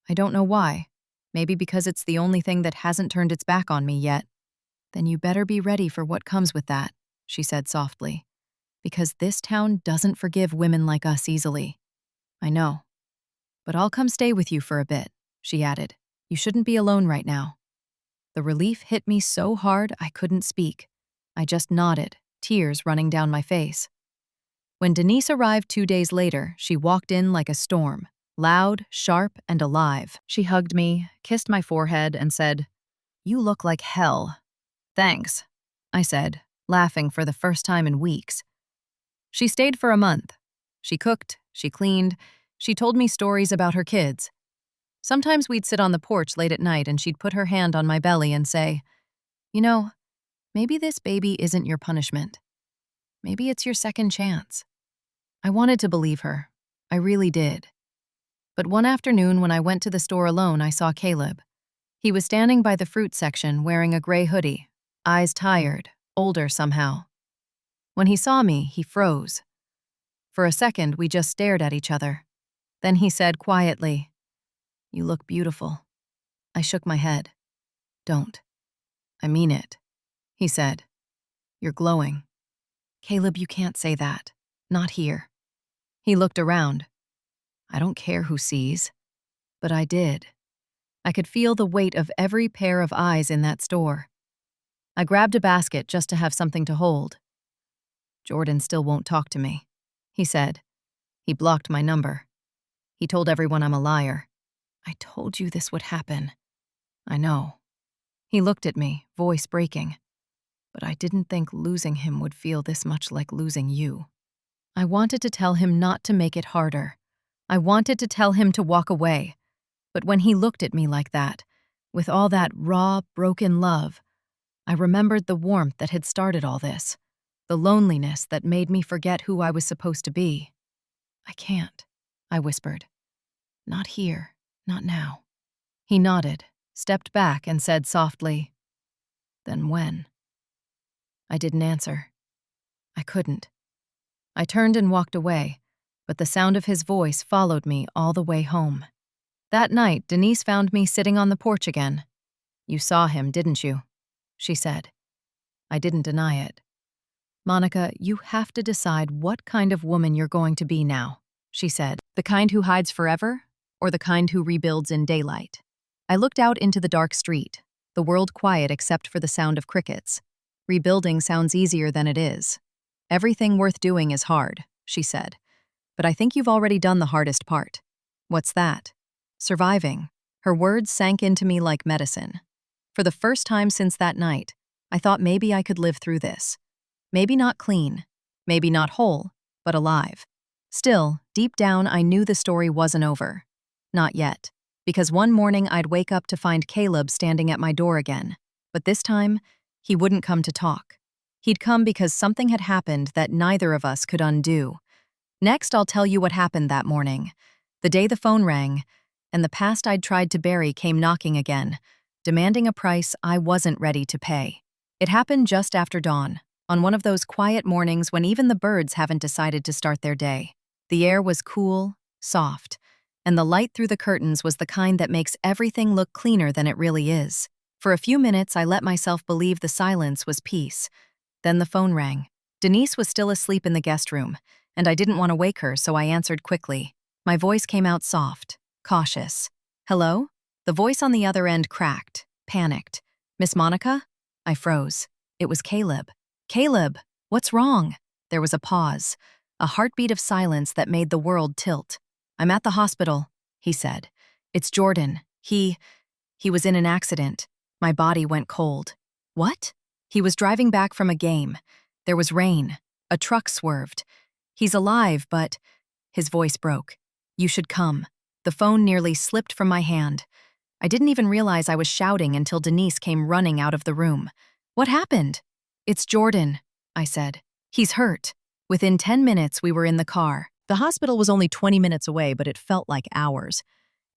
"I don't know why. Maybe because it's the only thing that hasn't turned its back on me yet." "Then you better be ready for what comes with that," she said softly. "Because this town doesn't forgive women like us easily." "I know. But I'll come stay with you for a bit," she added. "You shouldn't be alone right now." The relief hit me so hard I couldn't speak. I just nodded, tears running down my face. When Denise arrived 2 days later, she walked in like a storm, loud, sharp, and alive. She hugged me, kissed my forehead, and said, "You look like hell." "Thanks," I said, laughing for the first time in weeks. She stayed for a month. She cooked, she cleaned, she told me stories about her kids. Sometimes we'd sit on the porch late at night and she'd put her hand on my belly and say, "You know, maybe this baby isn't your punishment. Maybe it's your second chance." I wanted to believe her. I really did. But one afternoon when I went to the store alone, I saw Caleb. He was standing by the fruit section wearing a gray hoodie, eyes tired, older somehow. When he saw me, he froze. For a second, we just stared at each other. Then he said quietly, "You look beautiful." I shook my head. "Don't. I mean it," he said. "You're glowing." "Caleb, you can't say that. Not here." He looked around. "I don't care who sees." But I did. I could feel the weight of every pair of eyes in that store. I grabbed a basket just to have something to hold. "Jordan still won't talk to me," he said. "He blocked my number. He told everyone I'm a liar." "I told you this would happen." "I know." He looked at me, voice breaking. "But I didn't think losing him would feel this much like losing you." I wanted to tell him not to make it harder. I wanted to tell him to walk away. But when he looked at me like that, with all that raw, broken love, I remembered the warmth that had started all this, the loneliness that made me forget who I was supposed to be. "I can't," I whispered. "Not here, not now." He nodded, stepped back, and said softly, "Then when?" I didn't answer. I couldn't. I turned and walked away, but the sound of his voice followed me all the way home. That night, Denise found me sitting on the porch again. "You saw him, didn't you?" she said. I didn't deny it. "Monica, you have to decide what kind of woman you're going to be now," she said. "The kind who hides forever, or the kind who rebuilds in daylight?" I looked out into the dark street, the world quiet except for the sound of crickets. "Rebuilding sounds easier than it is. Everything worth doing is hard," she said. "But I think you've already done the hardest part." "What's that?" "Surviving." Her words sank into me like medicine. For the first time since that night, I thought maybe I could live through this. Maybe not clean, maybe not whole, but alive. Still, deep down, I knew the story wasn't over. Not yet, because one morning I'd wake up to find Caleb standing at my door again. But this time, he wouldn't come to talk. He'd come because something had happened that neither of us could undo. Next, I'll tell you what happened that morning. The day the phone rang, and the past I'd tried to bury came knocking again, demanding a price I wasn't ready to pay. It happened just after dawn, on one of those quiet mornings when even the birds haven't decided to start their day. The air was cool, soft, and the light through the curtains was the kind that makes everything look cleaner than it really is. For a few minutes, I let myself believe the silence was peace. Then the phone rang. Denise was still asleep in the guest room, and I didn't want to wake her, so I answered quickly. My voice came out soft, cautious. "Hello?" The voice on the other end cracked, panicked. "Miss Monica?" I froze. It was Caleb. "Caleb, what's wrong?" There was a pause, a heartbeat of silence that made the world tilt. "I'm at the hospital," he said. "It's Jordan. He was in an accident." My body went cold. "What?" "He was driving back from a game. There was rain. A truck swerved. He's alive, but—" His voice broke. "You should come." The phone nearly slipped from my hand. I didn't even realize I was shouting until Denise came running out of the room. "What happened?" "It's Jordan," I said. "He's hurt." Within 10 minutes, we were in the car. The hospital was only 20 minutes away, but it felt like hours.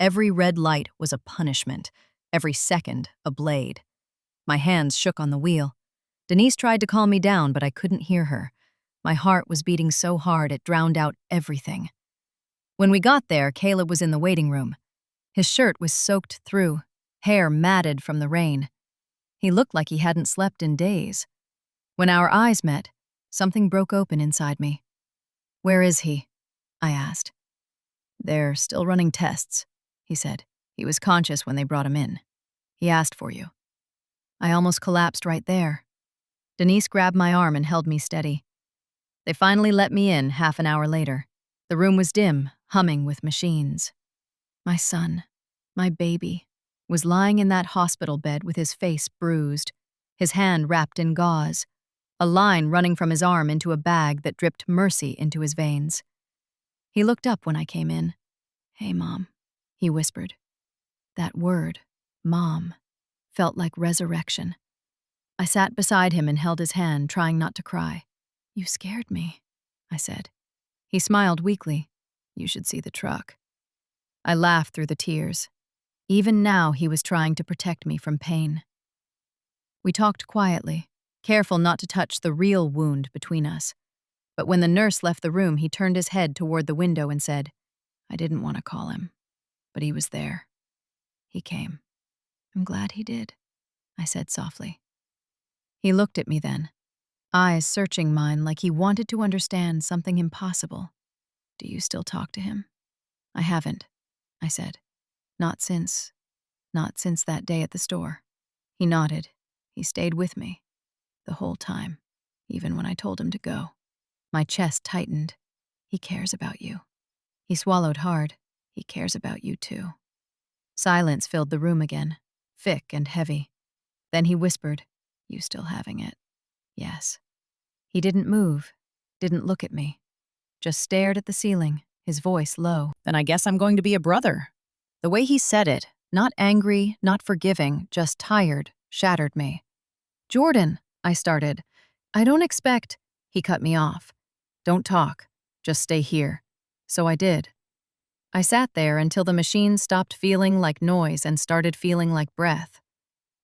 Every red light was a punishment, every second a blade. My hands shook on the wheel. Denise tried to calm me down, but I couldn't hear her. My heart was beating so hard it drowned out everything. When we got there, Caleb was in the waiting room. His shirt was soaked through, hair matted from the rain. He looked like he hadn't slept in days. When our eyes met, something broke open inside me. "Where is he?" I asked. "They're still running tests," he said. "He was conscious when they brought him in. He asked for you." I almost collapsed right there. Denise grabbed my arm and held me steady. They finally let me in half an hour later. The room was dim, humming with machines. My son, my baby, was lying in that hospital bed with his face bruised, his hand wrapped in gauze, a line running from his arm into a bag that dripped mercy into his veins. He looked up when I came in. "Hey, Mom," he whispered. That word, Mom, felt like resurrection. I sat beside him and held his hand, trying not to cry. "You scared me," I said. He smiled weakly. "You should see the truck." I laughed through the tears. Even now, he was trying to protect me from pain. We talked quietly, careful not to touch the real wound between us. But when the nurse left the room, he turned his head toward the window and said, "I didn't want to call him, but he was there. He came." "I'm glad he did," I said softly. He looked at me then, eyes searching mine like he wanted to understand something impossible. "Do you still talk to him?" "I haven't," I said. Not since that day at the store." He nodded. "He stayed with me the whole time, even when I told him to go." My chest tightened. "He cares about you." He swallowed hard. "He cares about you too." Silence filled the room again, thick and heavy. Then he whispered, "You still having it?" "Yes." He didn't move, didn't look at me, just stared at the ceiling, his voice low. "Then I guess I'm going to be a brother." The way he said it, not angry, not forgiving, just tired, shattered me. "Jordan," I started. "I don't expect—" He cut me off. "Don't talk. Just stay here." So I did. I sat there until the machine stopped feeling like noise and started feeling like breath.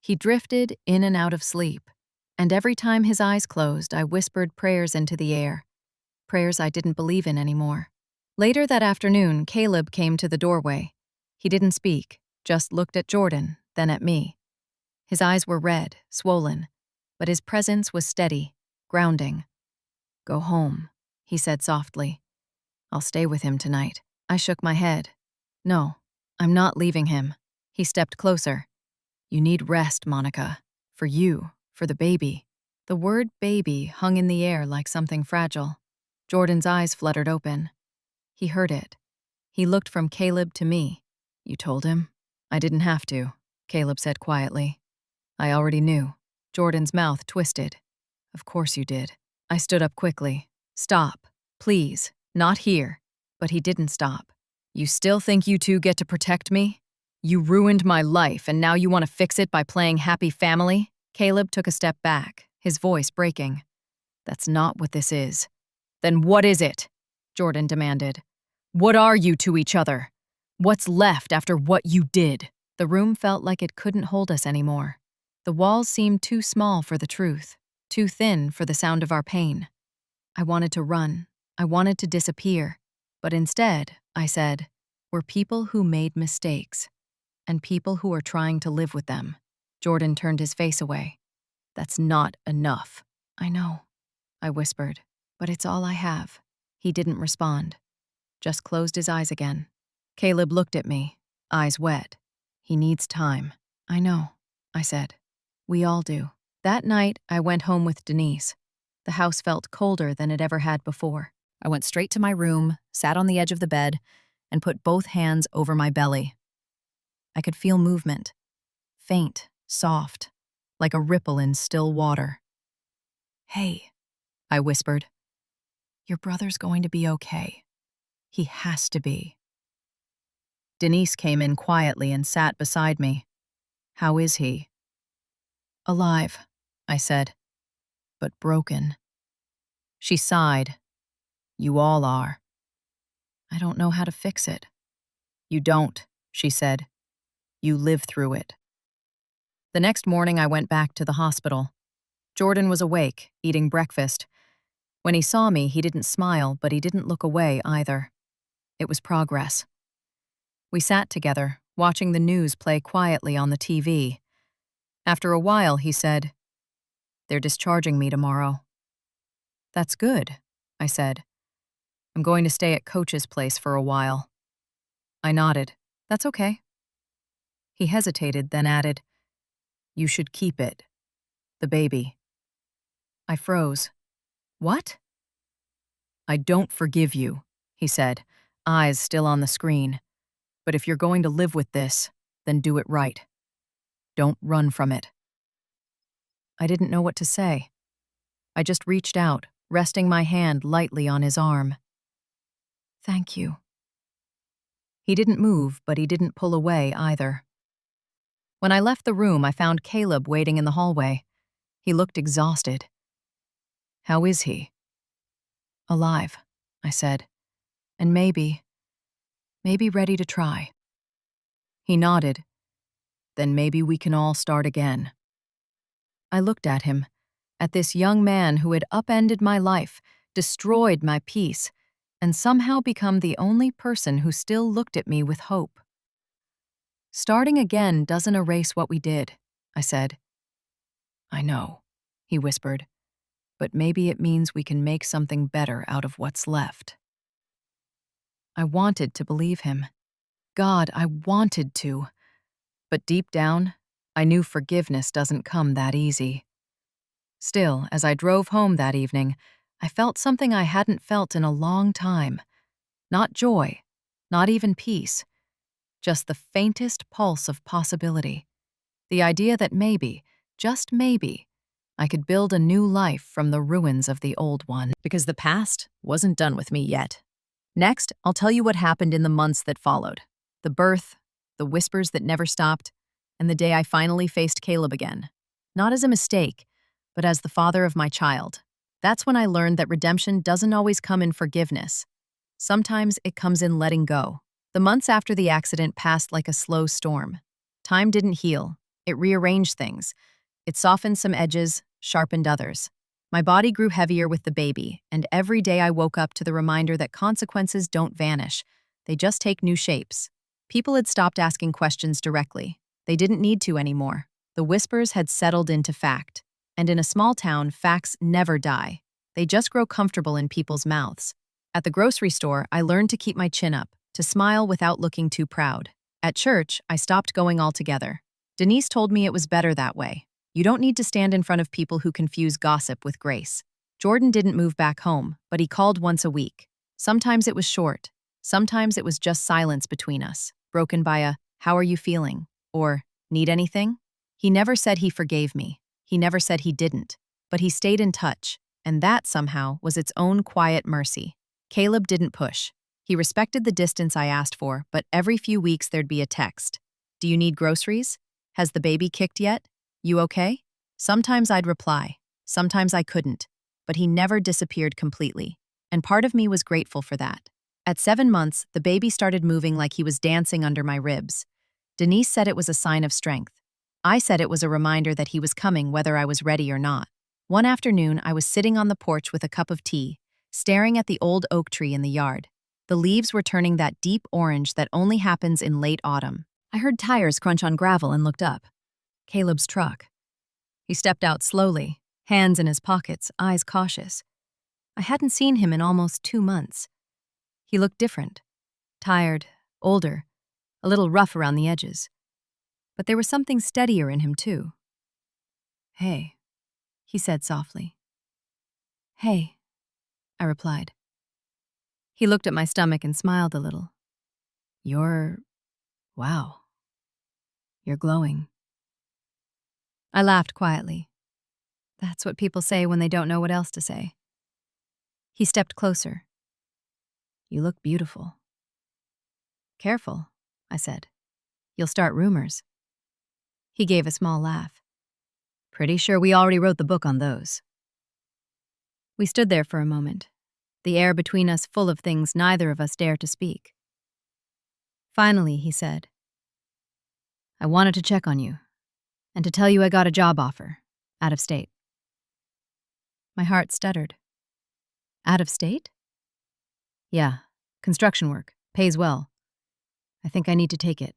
He drifted in and out of sleep, and every time his eyes closed, I whispered prayers into the air, prayers I didn't believe in anymore. Later that afternoon, Caleb came to the doorway. He didn't speak, just looked at Jordan, then at me. His eyes were red, swollen, but his presence was steady, grounding. "Go home," he said softly. "I'll stay with him tonight." I shook my head. "No, I'm not leaving him." He stepped closer. "You need rest, Monica. For you, for the baby." The word baby hung in the air like something fragile. Jordan's eyes fluttered open. He heard it. He looked from Caleb to me. "You told him?" "I didn't have to," Caleb said quietly. "I already knew." Jordan's mouth twisted. "Of course you did." I stood up quickly. "Stop, please, not here." But he didn't stop. "You still think you two get to protect me? You ruined my life, and now you want to fix it by playing happy family?" Caleb took a step back, his voice breaking. "That's not what this is." "Then what is it?" Jordan demanded. "What are you to each other? What's left after what you did?" The room felt like it couldn't hold us anymore. The walls seemed too small for the truth, too thin for the sound of our pain. I wanted to run. I wanted to disappear. But instead, I said, "We're people who made mistakes, and people who are trying to live with them." Jordan turned his face away. "That's not enough." "I know," I whispered, "but it's all I have." He didn't respond, just closed his eyes again. Caleb looked at me, eyes wet. "He needs time." "I know," I said. "We all do." That night, I went home with Denise. The house felt colder than it ever had before. I went straight to my room, sat on the edge of the bed, and put both hands over my belly. I could feel movement, faint, soft, like a ripple in still water. "Hey," I whispered. "Your brother's going to be okay. He has to be." Denise came in quietly and sat beside me. "How is he?" "Alive," I said, "but broken." She sighed. "You all are." "I don't know how to fix it." "You don't," she said. "You live through it." The next morning, I went back to the hospital. Jordan was awake, eating breakfast. When he saw me, he didn't smile, but he didn't look away either. It was progress. We sat together, watching the news play quietly on the TV. After a while, he said, "They're discharging me tomorrow." "That's good," I said. "I'm going to stay at Coach's place for a while." I nodded. "That's okay." He hesitated, then added, "You should keep it. The baby." I froze. "What?" "I don't forgive you," he said, eyes still on the screen. But if you're going to live with this, then do it right. Don't run from it." I didn't know what to say. I just reached out, resting my hand lightly on his arm. "Thank you." He didn't move, but he didn't pull away either. When I left the room, I found Caleb waiting in the hallway. He looked exhausted. "How is he?" "Alive," I said, "and maybe ready to try." He nodded. "Then maybe we can all start again." I looked at him, at this young man who had upended my life, destroyed my peace, and somehow become the only person who still looked at me with hope. "Starting again doesn't erase what we did," I said. "I know," he whispered, "but maybe it means we can make something better out of what's left." I wanted to believe him. God, I wanted to. But deep down, I knew forgiveness doesn't come that easy. Still, as I drove home that evening, I felt something I hadn't felt in a long time. Not joy, not even peace, just the faintest pulse of possibility. The idea that maybe, just maybe, I could build a new life from the ruins of the old one. Because the past wasn't done with me yet. Next, I'll tell you what happened in the months that followed. The birth, the whispers that never stopped, and the day I finally faced Caleb again. Not as a mistake, but as the father of my child. That's when I learned that redemption doesn't always come in forgiveness. Sometimes it comes in letting go. The months after the accident passed like a slow storm. Time didn't heal. It rearranged things. It softened some edges, sharpened others. My body grew heavier with the baby, and every day I woke up to the reminder that consequences don't vanish. They just take new shapes. People had stopped asking questions directly. They didn't need to anymore. The whispers had settled into fact. And in a small town, facts never die. They just grow comfortable in people's mouths. At the grocery store, I learned to keep my chin up, to smile without looking too proud. At church, I stopped going altogether. Denise told me it was better that way. You don't need to stand in front of people who confuse gossip with grace. Jordan didn't move back home, but he called once a week. Sometimes it was short. Sometimes it was just silence between us, broken by a, "How are you feeling?" or, "Need anything?" He never said he forgave me. He never said he didn't. But he stayed in touch, and that somehow was its own quiet mercy. Caleb didn't push. He respected the distance I asked for, but every few weeks there'd be a text. "Do you need groceries? Has the baby kicked yet? You okay?" Sometimes I'd reply. Sometimes I couldn't. But he never disappeared completely. And part of me was grateful for that. At 7 months, the baby started moving like he was dancing under my ribs. Denise said it was a sign of strength. I said it was a reminder that he was coming whether I was ready or not. One afternoon, I was sitting on the porch with a cup of tea, staring at the old oak tree in the yard. The leaves were turning that deep orange that only happens in late autumn. I heard tires crunch on gravel and looked up. Caleb's truck. He stepped out slowly, hands in his pockets, eyes cautious. I hadn't seen him in almost 2 months. He looked different. Tired, older, a little rough around the edges. But there was something steadier in him, too. "Hey," he said softly. "Hey," I replied. He looked at my stomach and smiled a little. Wow. You're glowing." I laughed quietly. That's what people say when they don't know what else to say. He stepped closer. "You look beautiful." "Careful," I said. "You'll start rumors." He gave a small laugh. "Pretty sure we already wrote the book on those." We stood there for a moment, the air between us full of things neither of us dared to speak. Finally, he said, "I wanted to check on you, and to tell you I got a job offer, out of state." My heart stuttered. "Out of state?" "Yeah, construction work, pays well. I think I need to take it."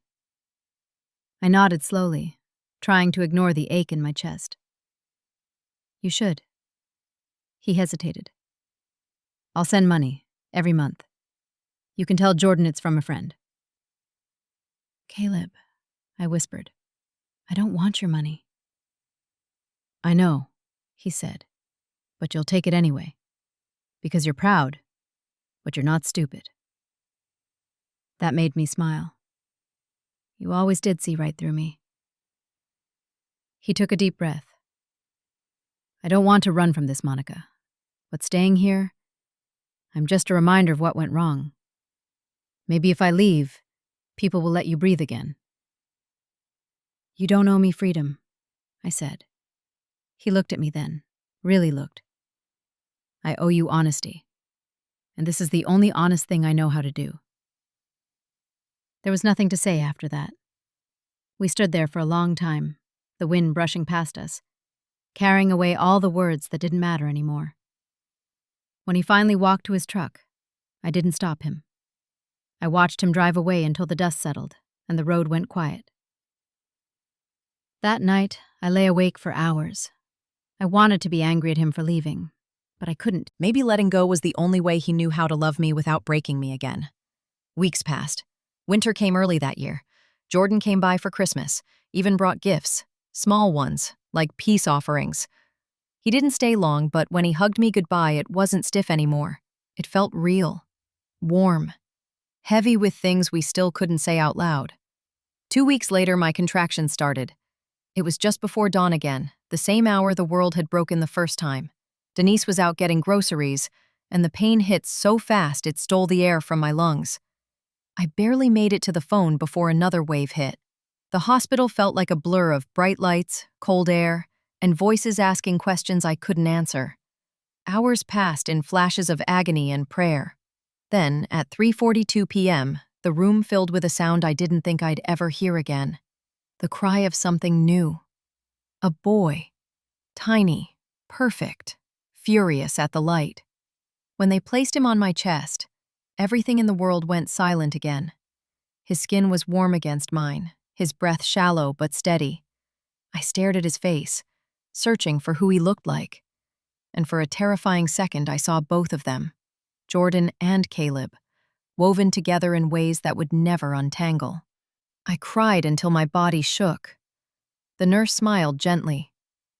I nodded slowly, trying to ignore the ache in my chest. "You should." He hesitated. "I'll send money, every month. You can tell Jordan it's from a friend." "Caleb," I whispered, "I don't want your money." "I know," he said, "but you'll take it anyway. Because you're proud, but you're not stupid." That made me smile. You always did see right through me. He took a deep breath. I don't want to run from this, Monica. But staying here, I'm just a reminder of what went wrong. Maybe if I leave, people will let you breathe again. You don't owe me freedom, I said. He looked at me then, really looked. I owe you honesty. And this is the only honest thing I know how to do. There was nothing to say after that. We stood there for a long time, the wind brushing past us, carrying away all the words that didn't matter anymore. When he finally walked to his truck, I didn't stop him. I watched him drive away until the dust settled and the road went quiet. That night, I lay awake for hours. I wanted to be angry at him for leaving, but I couldn't. Maybe letting go was the only way he knew how to love me without breaking me again. Weeks passed. Winter came early that year. Jordan came by for Christmas, even brought gifts, small ones, like peace offerings. He didn't stay long, but when he hugged me goodbye, it wasn't stiff anymore. It felt real, warm, heavy with things we still couldn't say out loud. 2 weeks later, my contractions started. It was just before dawn again, the same hour the world had broken the first time. Denise was out getting groceries, and the pain hit so fast it stole the air from my lungs. I barely made it to the phone before another wave hit. The hospital felt like a blur of bright lights, cold air, and voices asking questions I couldn't answer. Hours passed in flashes of agony and prayer. Then, at 3:42 p.m., the room filled with a sound I didn't think I'd ever hear again. The cry of something new. A boy. Tiny, perfect, furious at the light. When they placed him on my chest, everything in the world went silent again. His skin was warm against mine, his breath shallow but steady. I stared at his face, searching for who he looked like. And for a terrifying second, I saw both of them, Jordan and Caleb, woven together in ways that would never untangle. I cried until my body shook. The nurse smiled gently.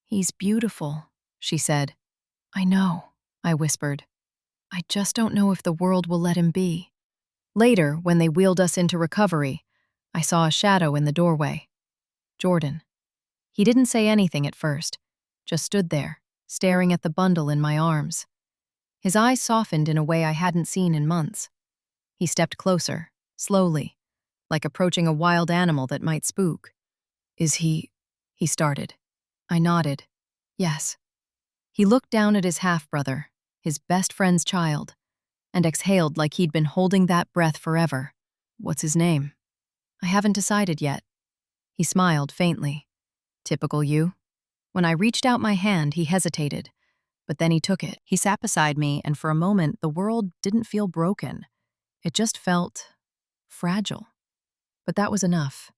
"He's beautiful," she said. "I know," I whispered. "I just don't know if the world will let him be." Later, when they wheeled us into recovery, I saw a shadow in the doorway. Jordan. He didn't say anything at first, just stood there, staring at the bundle in my arms. His eyes softened in a way I hadn't seen in months. He stepped closer, slowly, like approaching a wild animal that might spook. "Is he started. I nodded. "Yes." He looked down at his half-brother, his best friend's child, and exhaled like he'd been holding that breath forever. "What's his name?" "I haven't decided yet." He smiled faintly. "Typical you." When I reached out my hand, he hesitated, but then he took it. He sat beside me, and for a moment, the world didn't feel broken. It just felt fragile. But that was enough.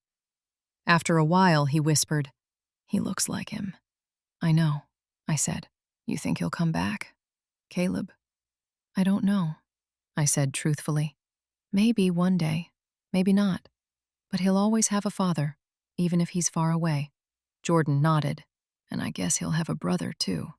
After a while, he whispered, "He looks like him." "I know," I said. "You think he'll come back? Caleb?" "I don't know," I said truthfully. "Maybe one day, maybe not. But he'll always have a father, even if he's far away." Jordan nodded. "And I guess he'll have a brother, too."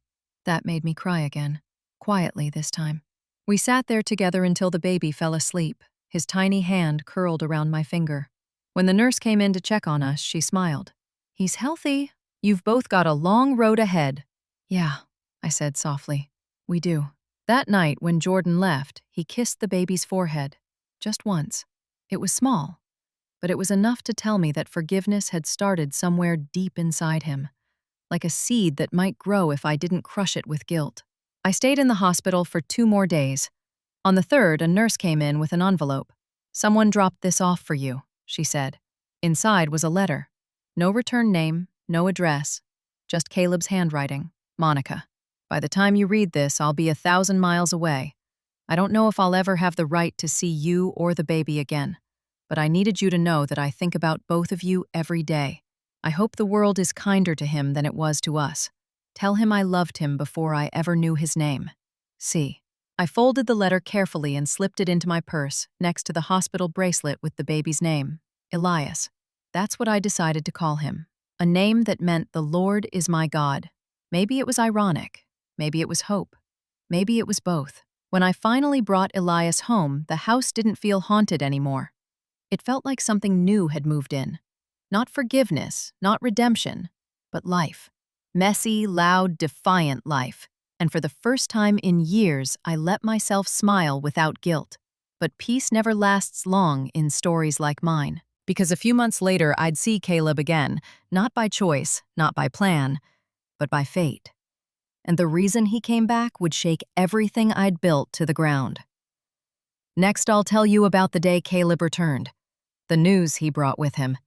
That made me cry again, quietly this time. We sat there together until the baby fell asleep, his tiny hand curled around my finger. When the nurse came in to check on us, she smiled. "He's healthy. You've both got a long road ahead." "Yeah," I said softly. "We do." That night, when Jordan left, he kissed the baby's forehead. Just once. It was small, but it was enough to tell me that forgiveness had started somewhere deep inside him, like a seed that might grow if I didn't crush it with guilt. I stayed in the hospital for 2 more days. On the third, a nurse came in with an envelope. "Someone dropped this off for you," she said. Inside was a letter. No return name, no address, just Caleb's handwriting, "Monica. By the time you read this, I'll be 1,000 miles away. I don't know if I'll ever have the right to see you or the baby again, but I needed you to know that I think about both of you every day. I hope the world is kinder to him than it was to us. Tell him I loved him before I ever knew his name. C." I folded the letter carefully and slipped it into my purse next to the hospital bracelet with the baby's name, Elias. That's what I decided to call him. A name that meant the Lord is my God. Maybe it was ironic. Maybe it was hope. Maybe it was both. When I finally brought Elias home, the house didn't feel haunted anymore. It felt like something new had moved in. Not forgiveness, not redemption, but life. Messy, loud, defiant life. And for the first time in years, I let myself smile without guilt. But peace never lasts long in stories like mine. Because a few months later, I'd see Caleb again, not by choice, not by plan, but by fate. And the reason he came back would shake everything I'd built to the ground. Next, I'll tell you about the day Caleb returned, the news he brought with him,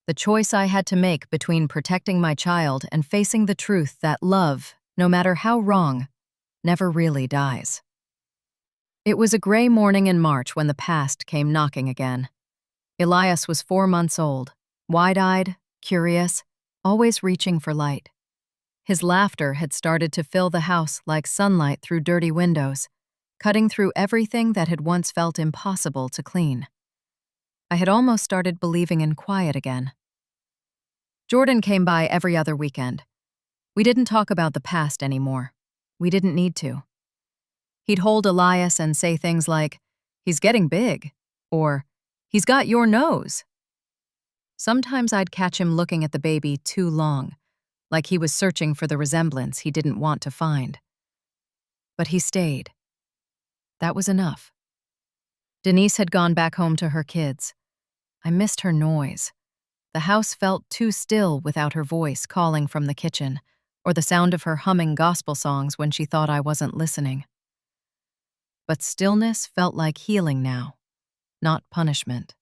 the choice I had to make between protecting my child and facing the truth that love, no matter how wrong, never really dies. It was a gray morning in March when the past came knocking again. Elias was 4 months old, wide-eyed, curious, always reaching for light. His laughter had started to fill the house like sunlight through dirty windows, cutting through everything that had once felt impossible to clean. I had almost started believing in quiet again. Jordan came by every other weekend. We didn't talk about the past anymore. We didn't need to. He'd hold Elias and say things like, "He's getting big," or, "He's got your nose." Sometimes I'd catch him looking at the baby too long, like he was searching for the resemblance he didn't want to find. But he stayed. That was enough. Denise had gone back home to her kids. I missed her noise. The house felt too still without her voice calling from the kitchen, or the sound of her humming gospel songs when she thought I wasn't listening. But stillness felt like healing now, not punishment.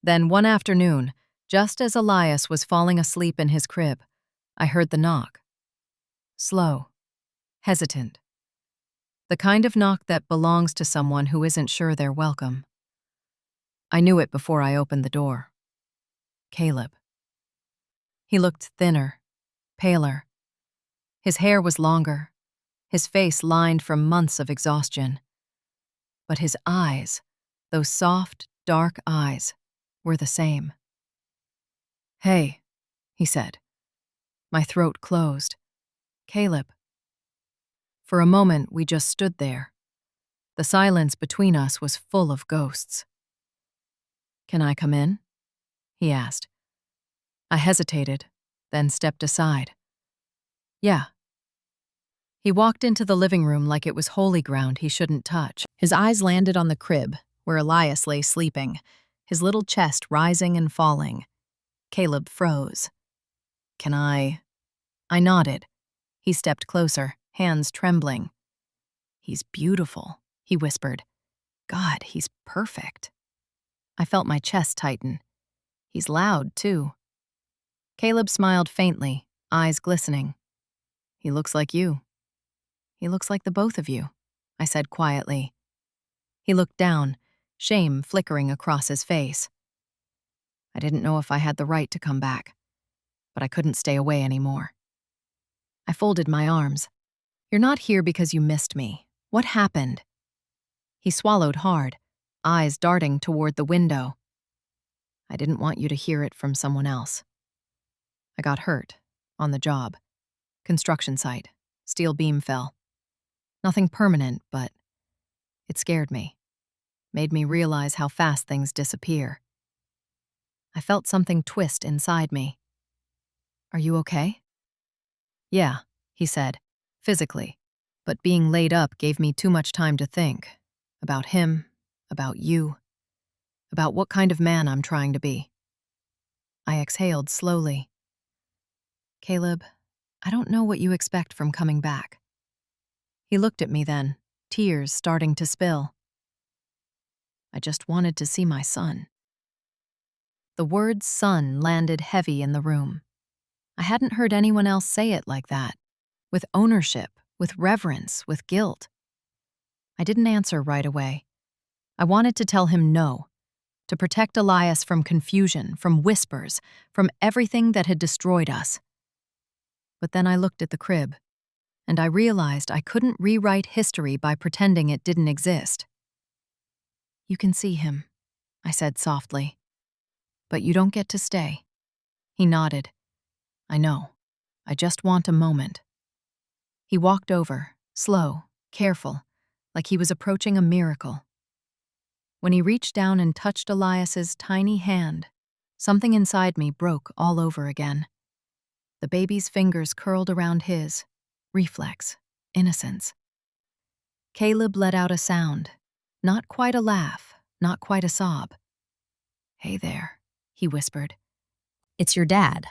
Then one afternoon, just as Elias was falling asleep in his crib, I heard the knock. Slow, hesitant. The kind of knock that belongs to someone who isn't sure they're welcome. I knew it before I opened the door. Caleb. He looked thinner, paler. His hair was longer, his face lined from months of exhaustion. But his eyes, those soft, dark eyes, were the same. "Hey," he said. My throat closed. "Caleb." For a moment, we just stood there. The silence between us was full of ghosts. "Can I come in?" he asked. I hesitated, then stepped aside. "Yeah." He walked into the living room like it was holy ground he shouldn't touch. His eyes landed on the crib, where Elias lay sleeping, his little chest rising and falling. Caleb froze. "Can I?" I nodded. He stepped closer, hands trembling. "He's beautiful," he whispered. "God, he's perfect." I felt my chest tighten. "He's loud, too." Caleb smiled faintly, eyes glistening. "He looks like you." "He looks like the both of you," I said quietly. He looked down, shame flickering across his face. I didn't know if I had the right to come back, but I couldn't stay away anymore. I folded my arms. "You're not here because you missed me. What happened?" He swallowed hard, eyes darting toward the window. "I didn't want you to hear it from someone else. I got hurt, on the job. Construction site, steel beam fell. Nothing permanent, but it scared me. Made me realize how fast things disappear. I felt something twist inside me. Are you okay?" "Yeah," he said, physically. But being laid up gave me too much time to think. About him, about you, about what kind of man I'm trying to be. I exhaled slowly. "Caleb, I don't know what you expect from coming back." He looked at me then, tears starting to spill. "I just wanted to see my son." The word son landed heavy in the room. I hadn't heard anyone else say it like that, with ownership, with reverence, with guilt. I didn't answer right away. I wanted to tell him no, to protect Elias from confusion, from whispers, from everything that had destroyed us. But then I looked at the crib, and I realized I couldn't rewrite history by pretending it didn't exist. "You can see him," I said softly. "But you don't get to stay." He nodded. "I know. I just want a moment." He walked over, slow, careful, like he was approaching a miracle. When he reached down and touched Elias's tiny hand, something inside me broke all over again. The baby's fingers curled around his. Reflex. Innocence. Caleb let out a sound. Not quite a laugh, not quite a sob. "Hey there," he whispered. It's your dad.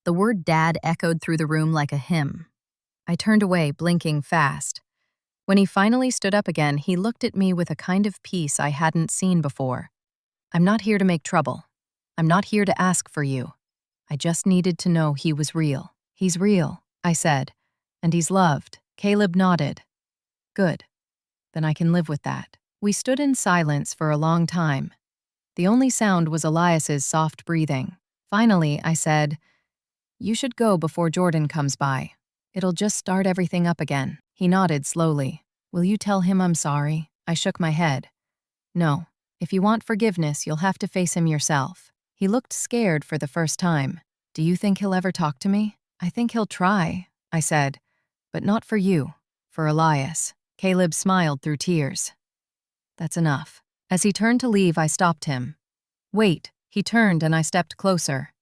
The word dad echoed through the room like a hymn. I turned away, blinking fast. When he finally stood up again, he looked at me with a kind of peace I hadn't seen before. "I'm not here to make trouble. I'm not here to ask for you. I just needed to know he was real." "He's real," I said. "And he's loved." Caleb nodded. "Good. Then I can live with that." We stood in silence for a long time. The only sound was Elias's soft breathing. Finally, I said, "You should go before Jordan comes by. It'll just start everything up again." He nodded slowly. "Will you tell him I'm sorry?" I shook my head. "No. If you want forgiveness, you'll have to face him yourself." He looked scared for the first time. "Do you think he'll ever talk to me?" "I think he'll try," I said. "But not for you. For Elias." Caleb smiled through tears. "That's enough." As he turned to leave, I stopped him. "Wait." He turned and I stepped closer.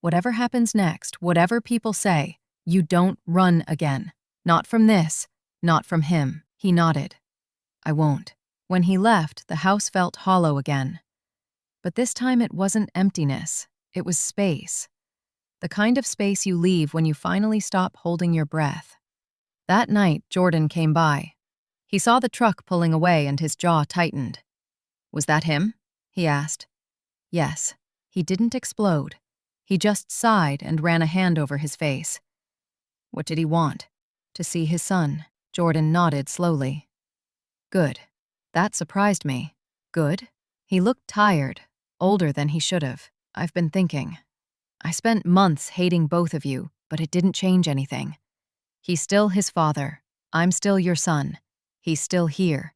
"Whatever happens next, whatever people say, you don't run again. Not from this, not from him." He nodded. "I won't." When he left, the house felt hollow again. But this time it wasn't emptiness, it was space. The kind of space you leave when you finally stop holding your breath. That night, Jordan came by. He saw the truck pulling away and his jaw tightened. "Was that him?" he asked. Yes. He didn't explode. He just sighed and ran a hand over his face. "What did he want?" "To see his son." Jordan nodded slowly. "Good." That surprised me. "Good?" He looked tired, older than he should have. "I've been thinking. I spent months hating both of you, but it didn't change anything. He's still his father. I'm still your son. He's still here.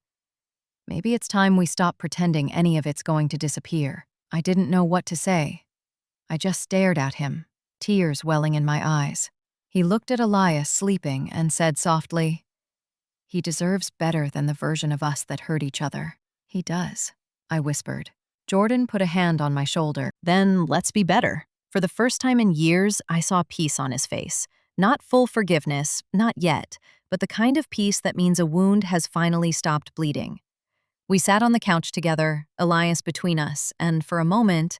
Maybe it's time we stop pretending any of it's going to disappear." I didn't know what to say. I just stared at him, tears welling in my eyes. He looked at Elias sleeping and said softly, "He deserves better than the version of us that hurt each other." "He does," I whispered. Jordan put a hand on my shoulder. "Then let's be better." For the first time in years, I saw peace on his face. Not full forgiveness, not yet, but the kind of peace that means a wound has finally stopped bleeding. We sat on the couch together, Elias between us, and for a moment,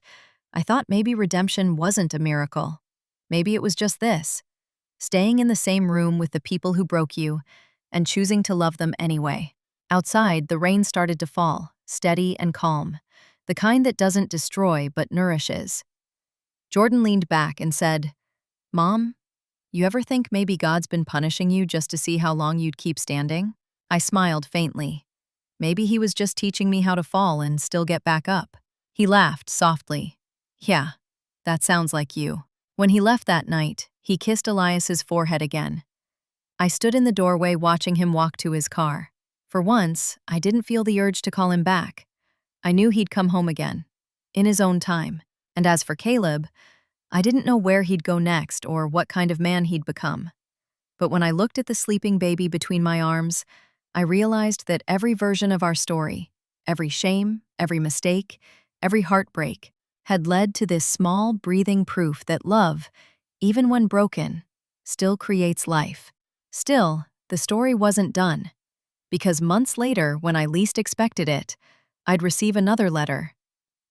I thought maybe redemption wasn't a miracle. Maybe it was just this: staying in the same room with the people who broke you and choosing to love them anyway. Outside, the rain started to fall, steady and calm, the kind that doesn't destroy but nourishes. Jordan leaned back and said, "Mom, you ever think maybe God's been punishing you just to see how long you'd keep standing?" I smiled faintly. Maybe he was just teaching me how to fall and still get back up. He laughed softly. "Yeah, that sounds like you." When he left that night, he kissed Elias's forehead again. I stood in the doorway watching him walk to his car. For once, I didn't feel the urge to call him back. I knew he'd come home again, in his own time. And as for Caleb, I didn't know where he'd go next or what kind of man he'd become. But when I looked at the sleeping baby between my arms, I realized that every version of our story, every shame, every mistake, every heartbreak, had led to this small, breathing proof that love, even when broken, still creates life. Still, the story wasn't done, because months later, when I least expected it, I'd receive another letter.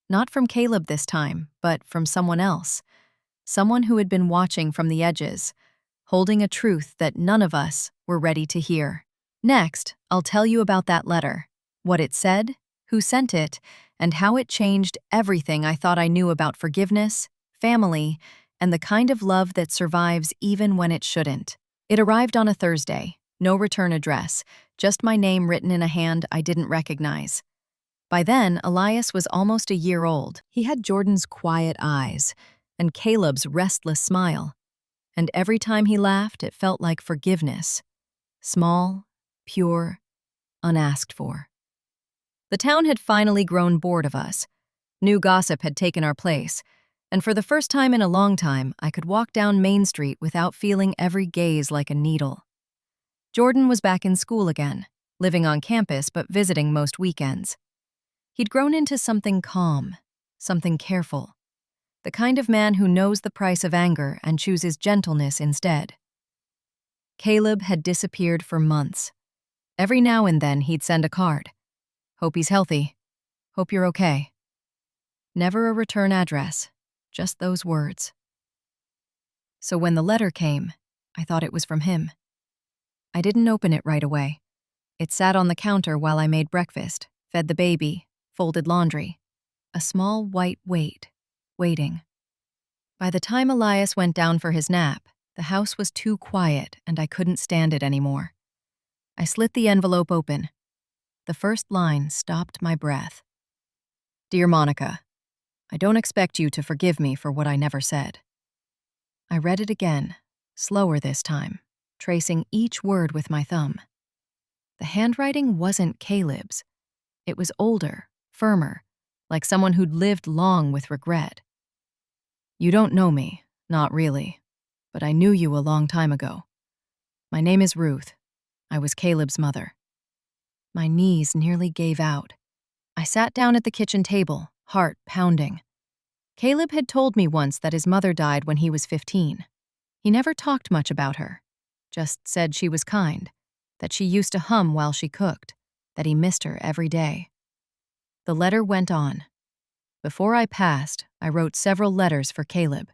Not from Caleb this time, but from someone else. Someone who had been watching from the edges, holding a truth that none of us were ready to hear. Next, I'll tell you about that letter, what it said, who sent it, and how it changed everything I thought I knew about forgiveness, family, and the kind of love that survives even when it shouldn't. It arrived on a Thursday, no return address, just my name written in a hand I didn't recognize. By then, Elias was almost a year old. He had Jordan's quiet eyes and Caleb's restless smile. And every time he laughed, it felt like forgiveness. Small, pure, unasked for. The town had finally grown bored of us. New gossip had taken our place, and for the first time in a long time, I could walk down Main Street without feeling every gaze like a needle. Jordan was back in school again, living on campus but visiting most weekends. He'd grown into something calm, something careful, the kind of man who knows the price of anger and chooses gentleness instead. Caleb had disappeared for months. Every now and then he'd send a card. Hope he's healthy. Hope you're okay. Never a return address, just those words. So when the letter came, I thought it was from him. I didn't open it right away. It sat on the counter while I made breakfast, fed the baby, folded laundry. A small white weight, waiting. By the time Elias went down for his nap, the house was too quiet and I couldn't stand it anymore. I slit the envelope open. The first line stopped my breath. Dear Monica, I don't expect you to forgive me for what I never said. I read it again, slower this time, tracing each word with my thumb. The handwriting wasn't Caleb's. It was older, firmer, like someone who'd lived long with regret. You don't know me, not really, but I knew you a long time ago. My name is Ruth. I was Caleb's mother. My knees nearly gave out. I sat down at the kitchen table, heart pounding. Caleb had told me once that his mother died when he was 15. He never talked much about her, just said she was kind, that she used to hum while she cooked, that he missed her every day. The letter went on. Before I passed, I wrote several letters for Caleb,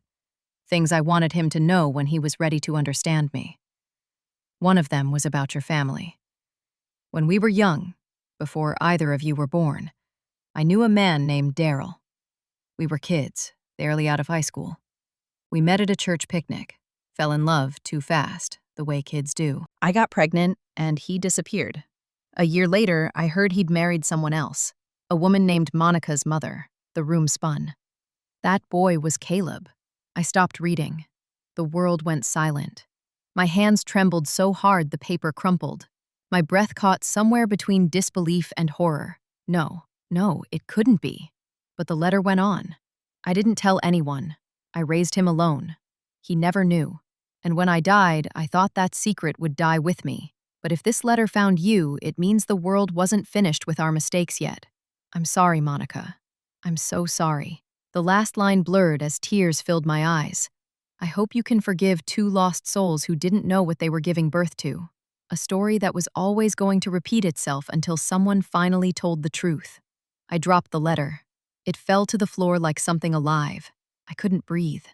things I wanted him to know when he was ready to understand me. One of them was about your family. When we were young, before either of you were born, I knew a man named Daryl. We were kids, barely out of high school. We met at a church picnic, fell in love too fast, the way kids do. I got pregnant, and he disappeared. A year later, I heard he'd married someone else, a woman named Monica's mother. The room spun. That boy was Caleb. I stopped reading. The world went silent. My hands trembled so hard the paper crumpled. My breath caught somewhere between disbelief and horror. No, it couldn't be. But the letter went on. I didn't tell anyone. I raised him alone. He never knew. And when I died, I thought that secret would die with me. But if this letter found you, it means the world wasn't finished with our mistakes yet. I'm sorry, Monica. I'm so sorry. The last line blurred as tears filled my eyes. I hope you can forgive two lost souls who didn't know what they were giving birth to. A story that was always going to repeat itself until someone finally told the truth. I dropped the letter. It fell to the floor like something alive. I couldn't breathe.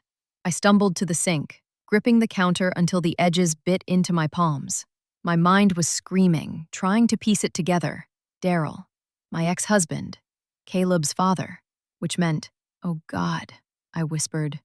I stumbled to the sink, gripping the counter until the edges bit into my palms. My mind was screaming, trying to piece it together. Daryl, my ex-husband, Caleb's father, which meant, oh God, I whispered,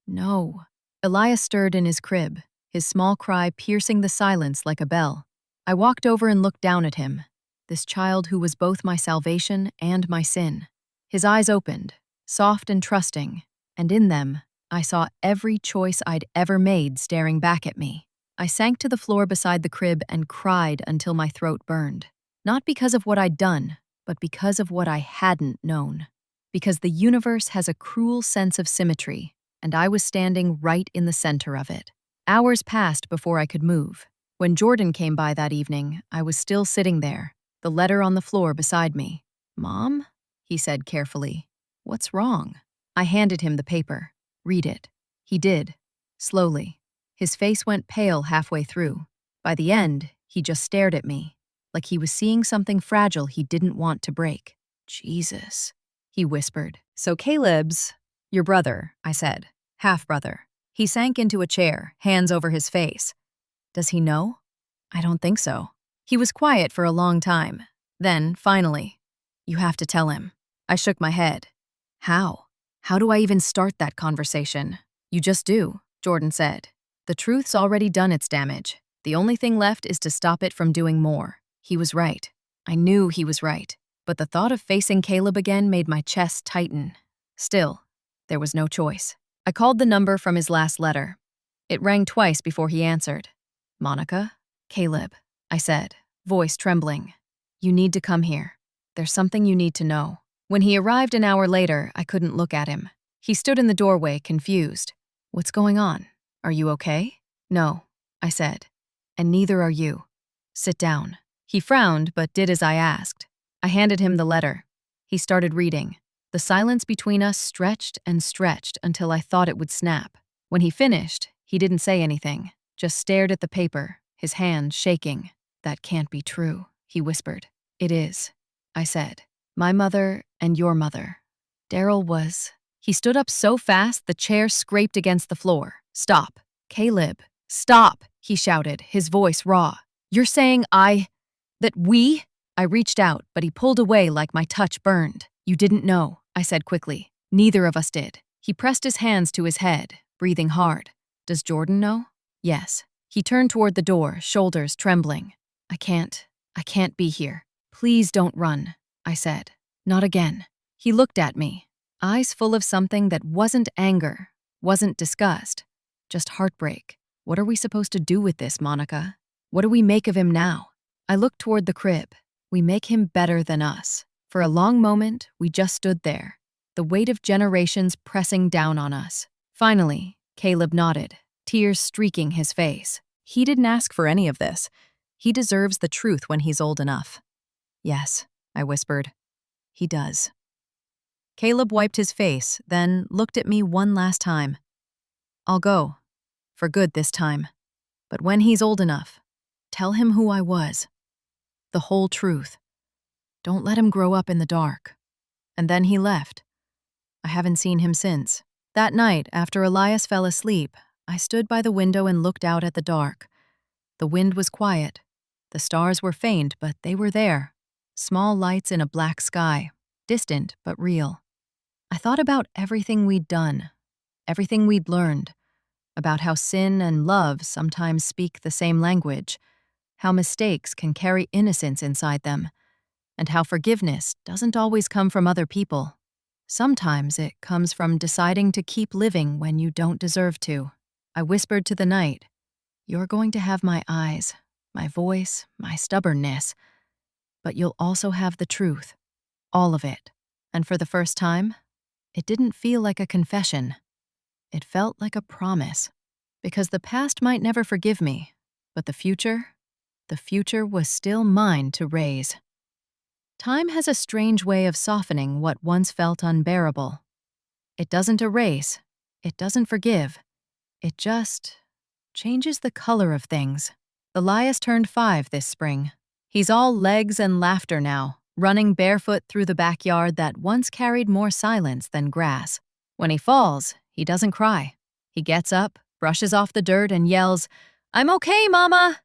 no. Elias stirred in his crib, his small cry piercing the silence like a bell. I walked over and looked down at him, this child who was both my salvation and my sin. His eyes opened, soft and trusting, and in them, I saw every choice I'd ever made staring back at me. I sank to the floor beside the crib and cried until my throat burned. Not because of what I'd done, but because of what I hadn't known. Because the universe has a cruel sense of symmetry, and I was standing right in the center of it. Hours passed before I could move. When Jordan came by that evening, I was still sitting there, the letter on the floor beside me. Mom? He said carefully. What's wrong? I handed him the paper. Read it. He did, slowly. His face went pale halfway through. By the end, he just stared at me, like he was seeing something fragile he didn't want to break. Jesus, he whispered. So Caleb's your brother, I said. Half-brother. He sank into a chair, hands over his face. Does he know? I don't think so. He was quiet for a long time. Then, finally, you have to tell him. I shook my head. How? How do I even start that conversation? You just do, Jordan said. The truth's already done its damage. The only thing left is to stop it from doing more. He was right. I knew he was right. But the thought of facing Caleb again made my chest tighten. Still, there was no choice. I called the number from his last letter. It rang twice before he answered. Monica? Caleb, I said, voice trembling. You need to come here. There's something you need to know. When he arrived an hour later, I couldn't look at him. He stood in the doorway, confused. What's going on? Are you okay? No, I said. And neither are you. Sit down. He frowned, but did as I asked. I handed him the letter. He started reading. The silence between us stretched and stretched until I thought it would snap. When he finished, he didn't say anything, just stared at the paper, his hand shaking. "That can't be true," he whispered. "It is," I said. "My mother and your mother. Daryl was—" He stood up so fast the chair scraped against the floor. "Stop. Caleb, stop," he shouted, his voice raw. "You're saying that we?" I reached out, but he pulled away like my touch burned. "You didn't know," I said quickly. "Neither of us did." He pressed his hands to his head, breathing hard. "Does Jordan know?" "Yes." He turned toward the door, shoulders trembling. I can't be here. Please don't run," I said. "Not again." He looked at me, eyes full of something that wasn't anger, wasn't disgust, just heartbreak. "What are we supposed to do with this, Monica? What do we make of him now?" I looked toward the crib. "We make him better than us." For a long moment, we just stood there, the weight of generations pressing down on us. Finally, Caleb nodded, tears streaking his face. "He didn't ask for any of this. He deserves the truth when he's old enough." "Yes," I whispered. "He does." Caleb wiped his face, then looked at me one last time. "I'll go. For good this time. But when he's old enough, tell him who I was. The whole truth. Don't let him grow up in the dark." And then he left. I haven't seen him since. That night, after Elias fell asleep, I stood by the window and looked out at the dark. The wind was quiet. The stars were faint, but they were there. Small lights in a black sky, distant but real. I thought about everything we'd done, everything we'd learned, about how sin and love sometimes speak the same language, how mistakes can carry innocence inside them, and how forgiveness doesn't always come from other people. Sometimes it comes from deciding to keep living when you don't deserve to. I whispered to the night, "You're going to have my eyes, my voice, my stubbornness, but you'll also have the truth, all of it." And for the first time, it didn't feel like a confession. It felt like a promise. Because the past might never forgive me, but the future was still mine to raise. Time has a strange way of softening what once felt unbearable. It doesn't erase, it doesn't forgive, it just changes the color of things. Elias turned 5 this spring. He's all legs and laughter now, running barefoot through the backyard that once carried more silence than grass. When he falls, he doesn't cry. He gets up, brushes off the dirt, and yells, "I'm okay, Mama!"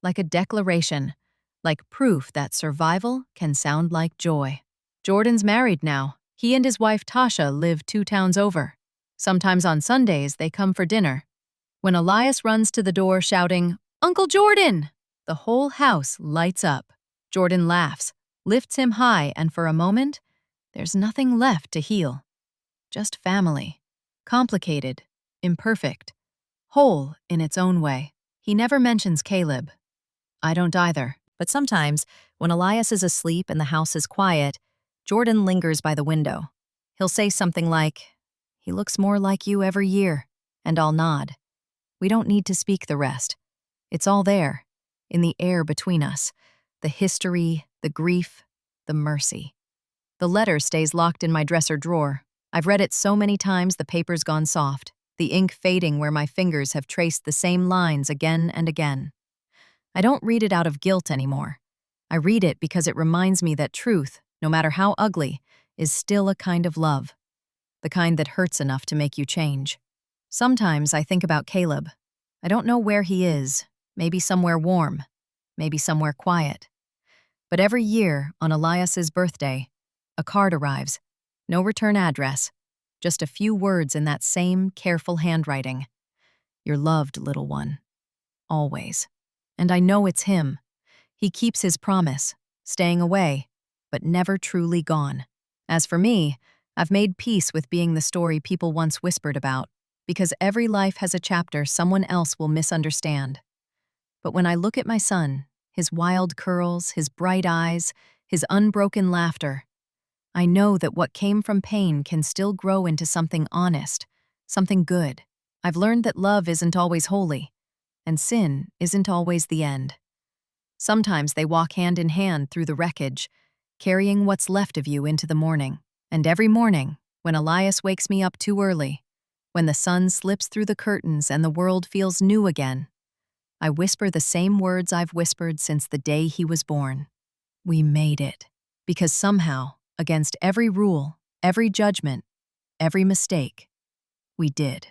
Like a declaration, like proof that survival can sound like joy. Jordan's married now. He and his wife Tasha live 2 towns over. Sometimes on Sundays, they come for dinner. When Elias runs to the door shouting, "Uncle Jordan!" the whole house lights up. Jordan laughs, lifts him high, and for a moment, there's nothing left to heal. Just family. Complicated, imperfect, whole in its own way. He never mentions Caleb. I don't either. But sometimes, when Elias is asleep and the house is quiet, Jordan lingers by the window. He'll say something like, "He looks more like you every year," and I'll nod. We don't need to speak the rest. It's all there, in the air between us. The history, the grief, the mercy. The letter stays locked in my dresser drawer. I've read it so many times the paper's gone soft, the ink fading where my fingers have traced the same lines again and again. I don't read it out of guilt anymore. I read it because it reminds me that truth, no matter how ugly, is still a kind of love. The kind that hurts enough to make you change. Sometimes I think about Caleb. I don't know where he is, maybe somewhere warm, maybe somewhere quiet. But every year, on Elias's birthday, a card arrives. No return address, just a few words in that same careful handwriting. "You're loved, little one. Always." And I know it's him. He keeps his promise, staying away, but never truly gone. As for me, I've made peace with being the story people once whispered about, because every life has a chapter someone else will misunderstand. But when I look at my son, his wild curls, his bright eyes, his unbroken laughter, I know that what came from pain can still grow into something honest, something good. I've learned that love isn't always holy, and sin isn't always the end. Sometimes they walk hand in hand through the wreckage, carrying what's left of you into the morning. And every morning, when Elias wakes me up too early, when the sun slips through the curtains and the world feels new again, I whisper the same words I've whispered since the day he was born. We made it. Because somehow, against every rule, every judgment, every mistake, we did.